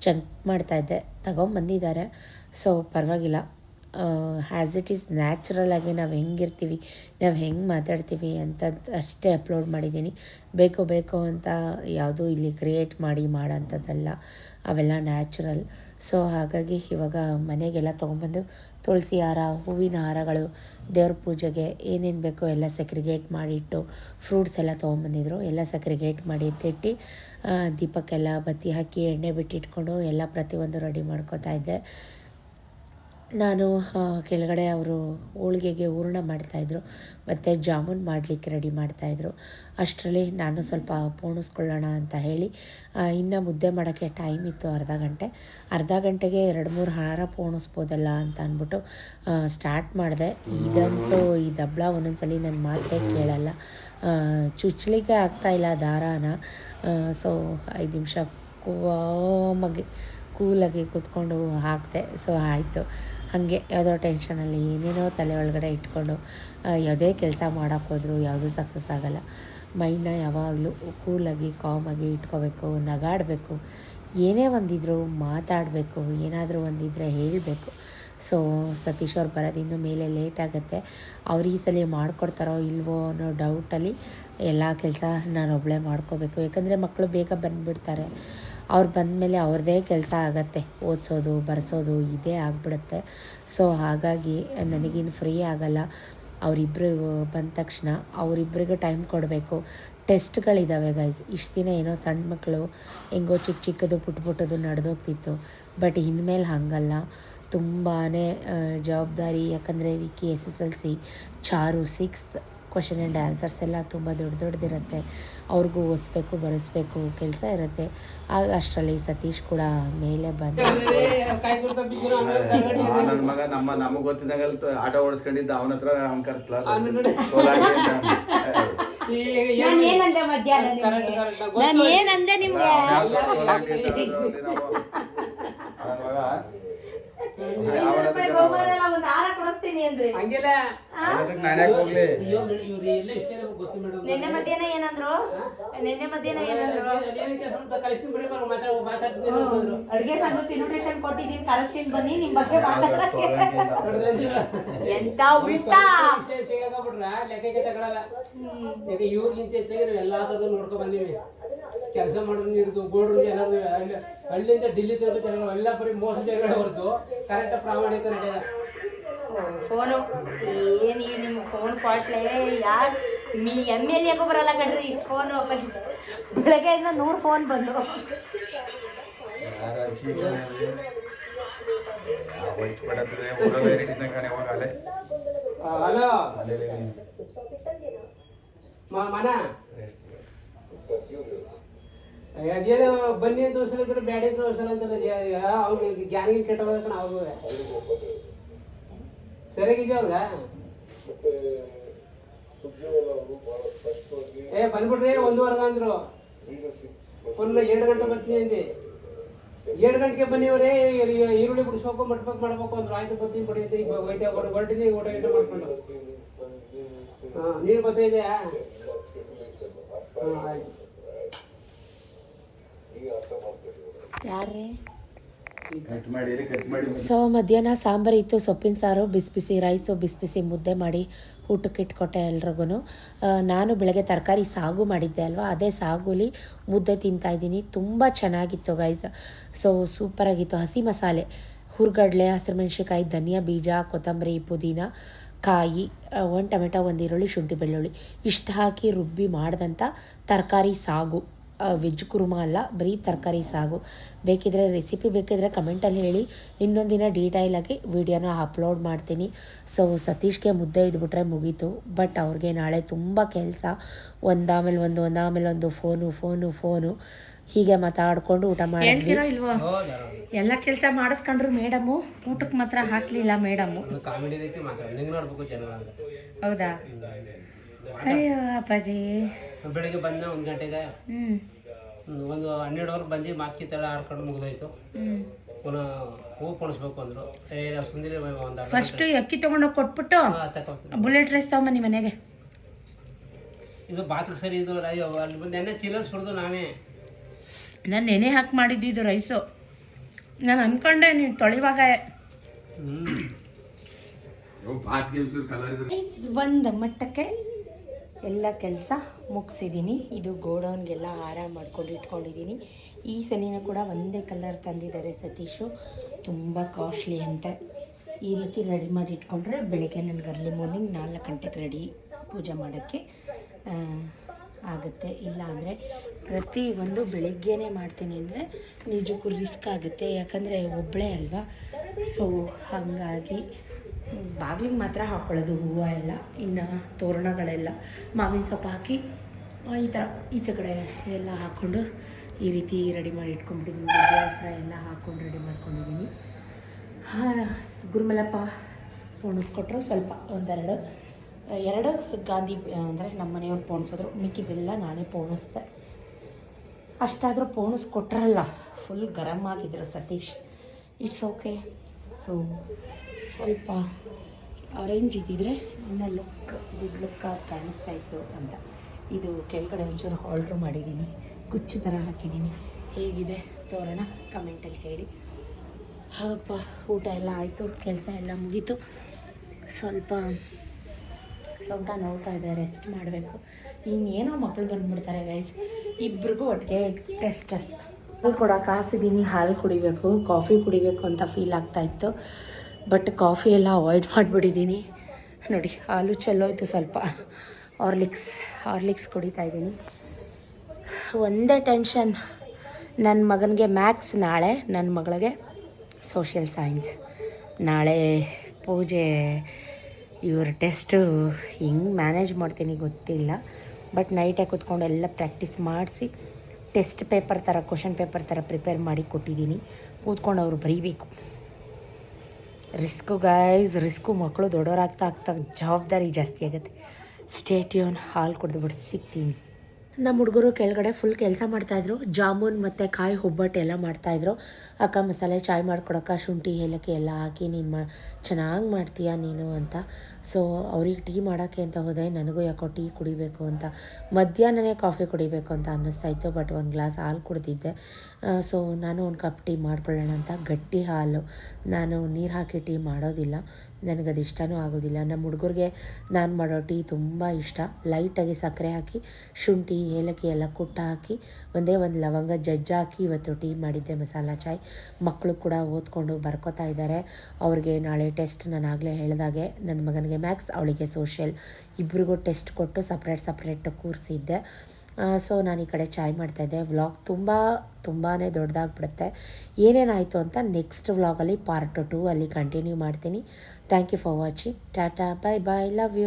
ಚೆಕ್ ಮಾಡ್ತಾಯಿದ್ದೆ. ತೊಗೊಂಬಂದಿದ್ದಾರೆ. ಸೊ ಪರವಾಗಿಲ್ಲ. ಆ್ಯಸ್ ಇಟ್ ಈಸ್ ನ್ಯಾಚುರಲಾಗಿ ನಾವು ಹೆಂಗಿರ್ತೀವಿ, ನಾವು ಹೆಂಗೆ ಮಾತಾಡ್ತೀವಿ ಅಂತ ಅಷ್ಟೇ ಅಪ್ಲೋಡ್ ಮಾಡಿದ್ದೀನಿ. ಬೇಕು ಅಂತ ಯಾವುದೂ ಇಲ್ಲಿ ಕ್ರಿಯೇಟ್ ಮಾಡೋಂಥದ್ದಲ್ಲ, ಅವೆಲ್ಲ ನ್ಯಾಚುರಲ್. ಸೊ ಹಾಗಾಗಿ ಇವಾಗ ಮನೆಗೆಲ್ಲ ತೊಗೊಂಬಂದು ತುಳಸಿ ಹಾರ, ಹೂವಿನ ಹಾರಗಳು, ದೇವ್ರ ಪೂಜೆಗೆ ಏನೇನು ಬೇಕೋ ಎಲ್ಲ ಸೆಕ್ರಿಗೇಟ್ ಮಾಡಿಟ್ಟು, ಫ್ರೂಟ್ಸ್ ಎಲ್ಲ ತೊಗೊಂಬಂದಿದ್ರು. ಎಲ್ಲ ಸೆಕ್ರಿಗೇಟ್ ಮಾಡಿ ಎತ್ತಿಟ್ಟು ದೀಪಕ್ಕೆಲ್ಲ ಬತ್ತಿ ಹಾಕಿ ಎಣ್ಣೆ ಬಿಟ್ಟಿಟ್ಕೊಂಡು ಎಲ್ಲ ಪ್ರತಿಯೊಂದು ರೆಡಿ ಮಾಡ್ಕೊತಾ ಇದ್ದೆ. ನಾನು ಕೆಳಗಡೆ ಅವರು ಹೋಳಿಗೆಗೆ ಹೂರಣ ಮಾಡ್ತಾಯಿದ್ರು ಮತ್ತು ಜಾಮೂನ್ ಮಾಡಲಿಕ್ಕೆ ರೆಡಿ ಮಾಡ್ತಾಯಿದ್ರು. ಅಷ್ಟರಲ್ಲಿ ನಾನು ಸ್ವಲ್ಪ ಪೋಣಿಸ್ಕೊಳ್ಳೋಣ ಅಂತ ಹೇಳಿ ಇನ್ನು ಮುದ್ದೆ ಮಾಡೋಕ್ಕೆ ಟೈಮ್ ಇತ್ತು ಅರ್ಧ ಗಂಟೆಗೆ 2-3 ಹಾರ ಪೋಣಿಸ್ಬೋದಲ್ಲ ಅಂತ ಅಂದ್ಬಿಟ್ಟು ಸ್ಟಾರ್ಟ್ ಮಾಡಿದೆ. ಇದಂತೂ ಈ ದಬ್ಳ ಒಂದೊಂದ್ಸಲಿ ನನ್ನ ಮಾತೇ ಕೇಳಲ್ಲ, ಚುಚ್ಚಲಿಕ್ಕೆ ಆಗ್ತಾಯಿಲ್ಲ ದಾರಾನ. ಸೊ 5 ನಿಮಿಷ ಕೂಲಾಗಿ ಕೂತ್ಕೊಂಡು ಹಾಕಿದೆ. ಸೊ ಆಯಿತು. ಹಾಗೆ ಯಾವುದೋ ಟೆನ್ಷನಲ್ಲಿ ಏನೇನೋ ತಲೆ ಒಳಗಡೆ ಇಟ್ಕೊಂಡು ಯಾವುದೇ ಕೆಲಸ ಮಾಡೋಕ್ಕೋದ್ರೂ ಯಾವುದೂ ಸಕ್ಸಸ್ ಆಗೋಲ್ಲ. ಮೈಂಡನ್ನ ಯಾವಾಗಲೂ ಕೂಲಾಗಿ ಕಾಮಾಗಿ ಇಟ್ಕೋಬೇಕು, ನಗಾಡಬೇಕು, ಏನೇ ಒಂದಿದ್ರೂ ಮಾತಾಡಬೇಕು, ಏನಾದರೂ ಒಂದಿದ್ದರೆ ಹೇಳಬೇಕು. ಸೊ ಸತೀಶ್ ಅವ್ರು ಬರೋದಿಂದ ಮೇಲೆ ಲೇಟ್ ಆಗುತ್ತೆ. ಅವ್ರು ಈ ಸಲ ಮಾಡಿಕೊಡ್ತಾರೋ ಇಲ್ವೋ ಅನ್ನೋ ಡೌಟಲ್ಲಿ ಎಲ್ಲ ಕೆಲಸ ನಾನು ಒಬ್ಬಳೇ ಮಾಡ್ಕೋಬೇಕು. ಯಾಕಂದರೆ ಮಕ್ಕಳು ಬೇಗ ಬಂದುಬಿಡ್ತಾರೆ. ಅವ್ರು ಬಂದಮೇಲೆ ಅವ್ರದ್ದೇ ಕೆಲಸ ಆಗತ್ತೆ, ಓದಿಸೋದು ಬರೆಸೋದು ಇದೇ ಆಗಿಬಿಡುತ್ತೆ. ಸೊ ಹಾಗಾಗಿ ನನಗಿನ್ನು ಫ್ರೀ ಆಗೋಲ್ಲ. ಅವರಿಬ್ಬರು ಬಂದ ತಕ್ಷಣ ಅವರಿಬ್ಬರಿಗೂ ಟೈಮ್ ಕೊಡಬೇಕು. ಟೆಸ್ಟ್ಗಳಿದ್ದಾವೆ ಗೈಸ್. ಇಷ್ಟು ದಿನ ಏನೋ ಸಣ್ಣ ಮಕ್ಕಳು ಹೆಂಗೋ ಚಿಕ್ಕದು ಪುಟ್ಟದು ನಡೆದೋಗ್ತಿತ್ತು. ಬಟ್ ಇನ್ಮೇಲೆ ಹಾಗಲ್ಲ, ತುಂಬಾ ಜವಾಬ್ದಾರಿ. ಯಾಕಂದರೆ Vicky SSLC, Charu 6th. Question and answers ಎಲ್ಲ ತುಂಬ ದೊಡ್ಡದಿರುತ್ತೆ. ಅವ್ರಿಗೂ ಓದಿಸ್ಬೇಕು, ಬರೆಸ್ಬೇಕು, ಕೆಲಸ ಇರುತ್ತೆ. ಆಗ ಅಷ್ಟರಲ್ಲಿ ಸತೀಶ್ ಕೂಡ ಮೇಲೆ ಬಂದ. ನನ್ನ ಮಗ ನಮಗೆ ಗೊತ್ತಿದ್ದಂಗೆ ಆಟೋ ಓಡಿಸ್ಕೊಂಡಿದ್ದ, ಅವನ ಹತ್ರ ಅವ್ನು ಕರ್ಸ್ಲ ನಾನೇನಂದೆ ಮಧ್ಯಾಹ್ನ ನಿಮ್ಗೆ ನಿನ್ನೆ ಮಧ್ಯಾಹ್ನ ಏನಂದ್ರು ಅಡ್ಗೆ ಸಂಘಕ್ಕೆ ಇನ್ವಿಟೇಷನ್ ಕೊಟ್ಟಿದ್ದೀನಿ, ಕರೆಸ್ತೀನಿ ಬನ್ನಿ ನಿಮ್ ಬಗ್ಗೆ ಮಾತಾಡಕ್ಕೆ. ಎಂತ ಉಲ್ಟಾ ಲೆಕ್ಕಕ್ಕೆ ತಗೊಳಲ್ಲ. ಇವ್ರಿಗಿಂತ ಹೆಚ್ಚಾಗಿ ಎಲ್ಲಾದ್ರೂ ನೋಡ್ಕೊ ಬಂದೀವಿ. ಕೆಲಸ ಮಾಡೋದು ಇರ್ದು ಗೋಡ್ರು ಎಲ್ಲರೂ ಹಳ್ಳಿಯಿಂದ ఢిల్లీ ತರಬೇಕು ಎಲ್ಲ ಬರೀ ಮೋಸ ಜಗಳ ಹೊರತು ಕರೆಕ್ಟ್ ಪ್ರಾಮಾಣಿಕ ನಡೆಯಲ್ಲ. ಫೋನು ಏನು ಈ ನಿಮ್ಮ ಫೋನ್ ಕ್ವಾಟ್ಲೆ ಯಾರು MLAಗೂ ಬರಲ್ಲ ಕಣ್ರಿ. ಇಷ್ಟು ಫೋನು ಅಪ್ಪಾಜಿ ಬೆಳಗ್ಗೆಯಿಂದ 100 ಫೋನ್ ಬಂದು. ಹಲೋ ಅಲ್ಲೇ ಮನ ಅದೇನೋ ಬನ್ನಿ ಅಂತ ಹೊಸಲ ಇದ್ರೆ ಬ್ಯಾಡ ಅಂತ ಹೊಸಲ ಅಂತಲ್ಲ ಅವ್ರಿಗೆ ಗ್ಯಾನಿಗೆ ಕೆಟ್ಟೋದ ಕಣ ಅವ್ರು ಸರಿಯಾಗಿದ್ಯಾ ಅವ್ರಗ ಬಂದ್ಬಿಟ್ರಿ 1:15 ಅಂದ್ರು ಫುಲ್ 2 ಗಂಟೆ ಬರ್ತೀನಿ ಅಂದೆ 2 ಗಂಟೆಗೆ ಬನ್ನಿ ಅವರೇ ಈರುಳ್ಳಿ ಬಿಡಿಸ್ಬೇಕು ಮಾಡ್ಬೇಕು ಅಂದ್ರು ಆಯ್ತು ಬರ್ತೀನಿ ಬಡಿ ಅಂತ ಈಗ ಹೋಯ್ತಾ ಹೊರಟಿನಿ ಊಟ ಮಾಡ್ಕೊಂಡು ನೀರು ಬರ್ತಾ ಇದೆಯಾ ಆಯ್ತು ಯಾರೇ ಕಟ್ ಮಾಡಿ ಸೊ ಮಧ್ಯಾಹ್ನ ಸಾಂಬಾರು ಇತ್ತು, ಸೊಪ್ಪಿನ ಸಾರು, ಬಿಸಿ ಬಿಸಿ ರೈಸು, ಬಿಸಿ ಬಿಸಿ ಮುದ್ದೆ ಮಾಡಿ ಊಟಕ್ಕೆ ಇಟ್ಕೊಟ್ಟೆ ಎಲ್ರಿಗೂ. ನಾನು ಬೆಳಗ್ಗೆ ತರಕಾರಿ ಸಾಗು ಮಾಡಿದ್ದೆ ಅಲ್ವಾ, ಅದೇ ಸಾಗುಲಿ ಮುದ್ದೆ ತಿಂತಾಯಿದ್ದೀನಿ. ತುಂಬ ಚೆನ್ನಾಗಿತ್ತು ಗೈಸ್. ಸೊ ಸೂಪರಾಗಿತ್ತು. ಹಸಿ ಮಸಾಲೆ, ಹುರ್ಗಡ್ಲೆ, ಹಸಿರು ಮೆಣಸಿನ್ಕಾಯಿ, ಧನಿಯಾ ಬೀಜ, ಕೊತ್ತಂಬರಿ, ಪುದೀನ, ಕಾಯಿ, 1 ಟೊಮೆಟೊ, 1 ಈರುಳ್ಳಿ, ಶುಂಠಿ ಬೆಳ್ಳುಳ್ಳಿ ಇಷ್ಟು ಹಾಕಿ ರುಬ್ಬಿ ಮಾಡಿದಂಥ ತರಕಾರಿ ಸಾಗು. ವೆಜ್ ಕುರ್ಮಾ ಅಲ್ಲ, ಬರೀ ತರಕಾರಿ ಸಾಗು. ಬೇಕಿದ್ರೆ ರೆಸಿಪಿ ಬೇಕಿದ್ರೆ ಕಮೆಂಟಲ್ಲಿ ಹೇಳಿ, ಇನ್ನೊಂದಿನ ಡೀಟೈಲಾಗಿ ವೀಡಿಯೋನ ಅಪ್ಲೋಡ್ ಮಾಡ್ತೀನಿ. ಸೊ ಸತೀಶ್ಗೆ ಮುದ್ದೆ ಇದ್ಬಿಟ್ರೆ ಮುಗೀತು. ಬಟ್ ಅವ್ರಿಗೆ ನಾಳೆ ತುಂಬ ಕೆಲಸ, ಒಂದಾಮೇಲೆ ಒಂದು ಫೋನು ಹೀಗೆ ಮಾತಾಡ್ಕೊಂಡು ಊಟ ಮಾಡಿದ್ವಿ. ಎಲ್ಲ ಕೆಲಸ ಮಾಡಿಸ್ಕೊಂಡ್ರು ಮೇಡಮು, ಊಟಕ್ಕೆ ಮಾತ್ರ ಹಾಕಲಿಲ್ಲ ಮೇಡಮು. ಕಾಮಿಡಿ ರೀತಿ ಮಾತಾಡಿ ನೋಡ್ಬೇಕು ಜನ. ಹೌದಾ? ಅಯ್ಯೋ ಅಪ್ಪಾಜಿ. ಬೆಳಿಗ್ಗೆ ಬಂದ 1 ಗಂಟೆಗೆ ಒಂದು 12 ಬಂದು ಮಾತ್ಕಿತ್ತೆಲ್ಲ ಆಡ್ಕೊಂಡು ಮುಗಿದೋಯ್ತು. ಪುನಃ ಹೂ ಕೊಡಿಸ್ಬೇಕು ಅಂದರು. ಸುಂದಿರಿ ಒಂದು ಫಸ್ಟ್ ಅಕ್ಕಿ ತೊಗೊಂಡೋಗಿ ಕೊಟ್ಬಿಟ್ಟು ಬುಲೆಟ್ ರೈಸ್ ತೊಗೊಂಬನ್ನಿ ಮನೆಗೆ. ಇದು ಬಾತ್ಗೆ ಸರಿ ಇದು ಅಲ್ಲಿ ಬಂದು ನೆನ್ನೆ ಚೀಲ ಸುರಿದು ನಾವೇ. ನಾನು ನೆನೆ ಹಾಕಿ ಮಾಡಿದ್ದು ರೈಸು. ನಾನು ಅಂದ್ಕೊಂಡೆ ನೀವು ತೊಳಿವಾಗ ಒಂದು ಮಟ್ಟಕ್ಕೆ ಎಲ್ಲ ಕೆಲಸ ಮುಗಿಸಿದ್ದೀನಿ. ಇದು ಗೋಡೌನ್ಗೆಲ್ಲ ಹಾರ ಮಾಡ್ಕೊಂಡು ಇಟ್ಕೊಂಡಿದ್ದೀನಿ. ಈ ಸಲಿನೂ ಕೂಡ ಒಂದೇ ಕಲರ್ ತಂದಿದ್ದಾರೆ ಸತೀಶು, ತುಂಬ ಕಾಸ್ಟ್ಲಿ ಅಂತ. ಈ ರೀತಿ ರೆಡಿ ಮಾಡಿ ಇಟ್ಕೊಂಡ್ರೆ ಬೆಳಗ್ಗೆ ನನಗೆ ಅರ್ಲಿ ಮಾರ್ನಿಂಗ್ 4 ಗಂಟೆಗೆ ರೆಡಿ ಪೂಜೆ ಮಾಡೋಕ್ಕೆ ಆಗುತ್ತೆ. ಇಲ್ಲ ಅಂದರೆ ಪ್ರತಿಯೊಂದು ಬೆಳಗ್ಗೆನೇ ಮಾಡ್ತೀನಿ ಅಂದರೆ ನಿಜಕ್ಕೂ ರಿಸ್ಕ್ ಆಗುತ್ತೆ, ಯಾಕಂದರೆ ಒಬ್ಬಳೇ ಅಲ್ವಾ. ಸೊ ಹಾಗಾಗಿ ಬಾಗಿಲಿಗೆ ಮಾತ್ರ ಹಾಕ್ಕೊಳ್ಳೋದು ಹೂವು ಎಲ್ಲ, ಇನ್ನು ತೋರಣಗಳೆಲ್ಲ ಮಾವಿನ ಸೊಪ್ಪು ಹಾಕಿ ಈ ಥರ ಈಚೆ ಕಡೆ ಎಲ್ಲ ಹಾಕ್ಕೊಂಡು ಈ ರೀತಿ ರೆಡಿ ಮಾಡಿ ಇಟ್ಕೊಂಡ್ಬಿಟ್ಟಿದ್ದೀನಿ. ವಿದ್ಯಾಸ್ತ್ರ ಎಲ್ಲ ಹಾಕ್ಕೊಂಡು ರೆಡಿ ಮಾಡ್ಕೊಂಡಿದ್ದೀನಿ. ಗುರುಮಲಪ್ಪ ಪೋಣಿಸ್ಕೊಟ್ರು ಸ್ವಲ್ಪ, 2 ಗಾಂಧಿ ಅಂದರೆ ನಮ್ಮ ಮನೆಯವ್ರು ಪೋಣಿಸಿದ್ರು, ಮಿಕ್ಕಿದೆಲ್ಲ ನಾನೇ ಪೋಣಿಸ್ದೆ. ಅಷ್ಟಾದರೂ ಪೋಣಿಸ್ಕೊಟ್ರಲ್ಲ, ಫುಲ್ ಗರಂ ಆಗಿದ್ರು ಸತೀಶ್. It's okay. ಸೊ ಸ್ವಲ್ಪ ಆರೆಂಜ್ ಇದ್ದಿದ್ರೆ ಇನ್ನೂ ಗುಡ್ ಲುಕ್ಕಾಗಿ ಕಾಣಿಸ್ತಾಯಿತ್ತು ಅಂತ. ಇದು ಕೆಳಗಡೆ ಒಂಚೂರು ಆರ್ಡ್ರ್ ಮಾಡಿದ್ದೀನಿ, ಕುಚ್ಚು ಥರ ಹಾಕಿದ್ದೀನಿ. ಹೇಗಿದೆ ತೋರಣ ಕಮೆಂಟಲ್ಲಿ ಹೇಳಿ. ಹಬ್ಬ ಊಟ ಎಲ್ಲ ಆಯಿತು, ಕೆಲಸ ಎಲ್ಲ ಮುಗೀತು. ಸ್ವಲ್ಪ ಸೊಂಟ ನೋಡ್ತಾ ಇದೆ, ರೆಸ್ಟ್ ಮಾಡಬೇಕು. ಇನ್ನೇನೋ ಮಕ್ಕಳು ಬಂದುಬಿಡ್ತಾರೆ ಗೈಸ್, ಇಬ್ರಿಗೂ ಒಟ್ಟಿಗೆ ಟೆಸ್ಟ್ ಹಾಲು ಕೊಡೋಕೆ ಹಾಸಿದ್ದೀನಿ. ಹಾಲು ಕುಡಿಬೇಕು, ಕಾಫಿ ಕುಡಿಬೇಕು ಅಂತ ಫೀಲ್ ಆಗ್ತಾಯಿತ್ತು. ಬಟ್ ಕಾಫಿ ಎಲ್ಲ ಅವಾಯ್ಡ್ ಮಾಡಿಬಿಟ್ಟಿದ್ದೀನಿ. ನೋಡಿ ಹಾಲು ಚೆಲ್ಲೋಯ್ತು ಸ್ವಲ್ಪ. ಹಾರ್ಲಿಕ್ಸ್ ಕುಡಿತಾಯಿದ್ದೀನಿ. ಒಂದೇ ಟೆನ್ಷನ್, ನನ್ನ ಮಗನಿಗೆ ಮ್ಯಾಥ್ಸ್ ನಾಳೆ, ನನ್ನ ಮಗಳಿಗೆ ಸೋಷಿಯಲ್ ಸೈನ್ಸ್ ನಾಳೆ. ಪೂಜೆ ಇವ್ರ ಟೆಸ್ಟು ಹೆಂಗೆ ಮ್ಯಾನೇಜ್ ಮಾಡ್ತೀನಿ ಗೊತ್ತಿಲ್ಲ. ಬಟ್ ನೈಟೇ ಕೂತ್ಕೊಂಡು ಎಲ್ಲ ಪ್ರಾಕ್ಟೀಸ್ ಮಾಡಿಸಿ ಟೆಸ್ಟ್ ಪೇಪರ್ ಥರ, ಕ್ವಶನ್ ಪೇಪರ್ ಥರ ಪ್ರಿಪೇರ್ ಮಾಡಿ ಕೊಟ್ಟಿದ್ದೀನಿ. ಕೂತ್ಕೊಂಡು ಅವರು ಬರೀಬೇಕು. Risk guys, risk. ಮಕ್ಕಳು ದೊಡ್ಡವರಾಗ್ತಾ ಜವಾಬ್ದಾರಿ ಜಾಸ್ತಿ ಆಗುತ್ತೆ. ಸ್ಟೇಟ್ಯೂನ್. ಹಾಲು ಕುಡಿದ್ಬಿಟ್ಟು ಸಿಗ್ತೀನಿ. ನಮ್ಮ ಹುಡುಗರು ಕೆಳಗಡೆ ಫುಲ್ ಕೆಲಸ ಮಾಡ್ತಾಯಿದ್ರು. ಜಾಮೂನ್ ಮತ್ತು ಕಾಯಿ ಒಬ್ಬಟ್ಟು ಎಲ್ಲ ಮಾಡ್ತಾಯಿದ್ರು. ಅಕ್ಕ ಮಸಾಲೆ ಚಾಯ್ ಮಾಡ್ಕೊಡಕ್ಕ, ಶುಂಠಿ ಏಲಕ್ಕಿ ಎಲ್ಲ ಹಾಕಿ ನೀನು ಚೆನ್ನಾಗಿ ಮಾಡ್ತೀಯ ನೀನು ಅಂತ. ಸೊ ಅವ್ರಿಗೆ ಟೀ ಮಾಡೋಕ್ಕೆ ಅಂತ ಹೋದೆ. ನನಗೂ ಯಾಕೋ ಟೀ ಕುಡಿಬೇಕು ಅಂತ, ಮಧ್ಯಾಹ್ನನೇ ಕಾಫಿ ಕುಡಿಬೇಕು ಅಂತ ಅನ್ನಿಸ್ತಾಯಿತ್ತು. ಬಟ್ 1 ಗ್ಲಾಸ್ ಹಾಲು ಕುಡಿದಿದ್ದೆ. ಸೊ ನಾನು 1 ಕಪ್ ಟೀ ಮಾಡ್ಕೊಳ್ಳೋಣ ಅಂತ, ಗಟ್ಟಿ ಹಾಲು. ನಾನು ನೀರು ಹಾಕಿ ಟೀ ಮಾಡೋದಿಲ್ಲ, ನನಗದು ಇಷ್ಟನೂ ಆಗೋದಿಲ್ಲ. ನಮ್ಮ ಹುಡುಗರಿಗೆ ನಾನು ಮಾಡೋ ಟೀ ತುಂಬ ಇಷ್ಟ. ಲೈಟಾಗಿ ಸಕ್ಕರೆ ಹಾಕಿ, ಶುಂಠಿ ಏಲಕ್ಕಿ ಎಲ್ಲ ಕುಟ್ಟ ಹಾಕಿ, ಒಂದೇ 1 ಲವಂಗ ಜಜ್ಜಾಕಿ ಇವತ್ತು ಟೀ ಮಾಡಿದ್ದೆ, ಮಸಾಲ ಚಾಯ್. ಮಕ್ಕಳು ಕೂಡ ಓದ್ಕೊಂಡು ಬರ್ಕೋತಾ ಇದ್ದಾರೆ. ಅವ್ರಿಗೆ ನಾಳೆ ಟೆಸ್ಟ್. ನಾನು ಆಗಲೇ ಹೇಳಿದಾಗೆ ನನ್ನ ಮಗನಿಗೆ ಮ್ಯಾಥ್ಸ್, ಅವಳಿಗೆ ಸೋಷಿಯಲ್, ಇಬ್ರಿಗೂ ಟೆಸ್ಟ್ ಕೊಟ್ಟು ಸಪ್ರೇಟ್ ಕೂರಿಸಿದ್ದೆ. ಸೊ ನಾನು ಈ ಕಡೆ ಚಾಯ್ ಮಾಡ್ತಾಯಿದ್ದೆ. ವ್ಲಾಗ್ ತುಂಬಾ ದೊಡ್ಡದಾಗ್ಬಿಡುತ್ತೆ. ಏನೇನಾಯಿತು ಅಂತ ನೆಕ್ಸ್ಟ್ ವ್ಲಾಗಲ್ಲಿ ಪಾರ್ಟ್ 2 ಅಲ್ಲಿ ಕಂಟಿನ್ಯೂ ಮಾಡ್ತೀನಿ. Thank you for watching. ಟಾಟಾ, ಬೈ ಬಾಯ್, ಲವ್ ಯು.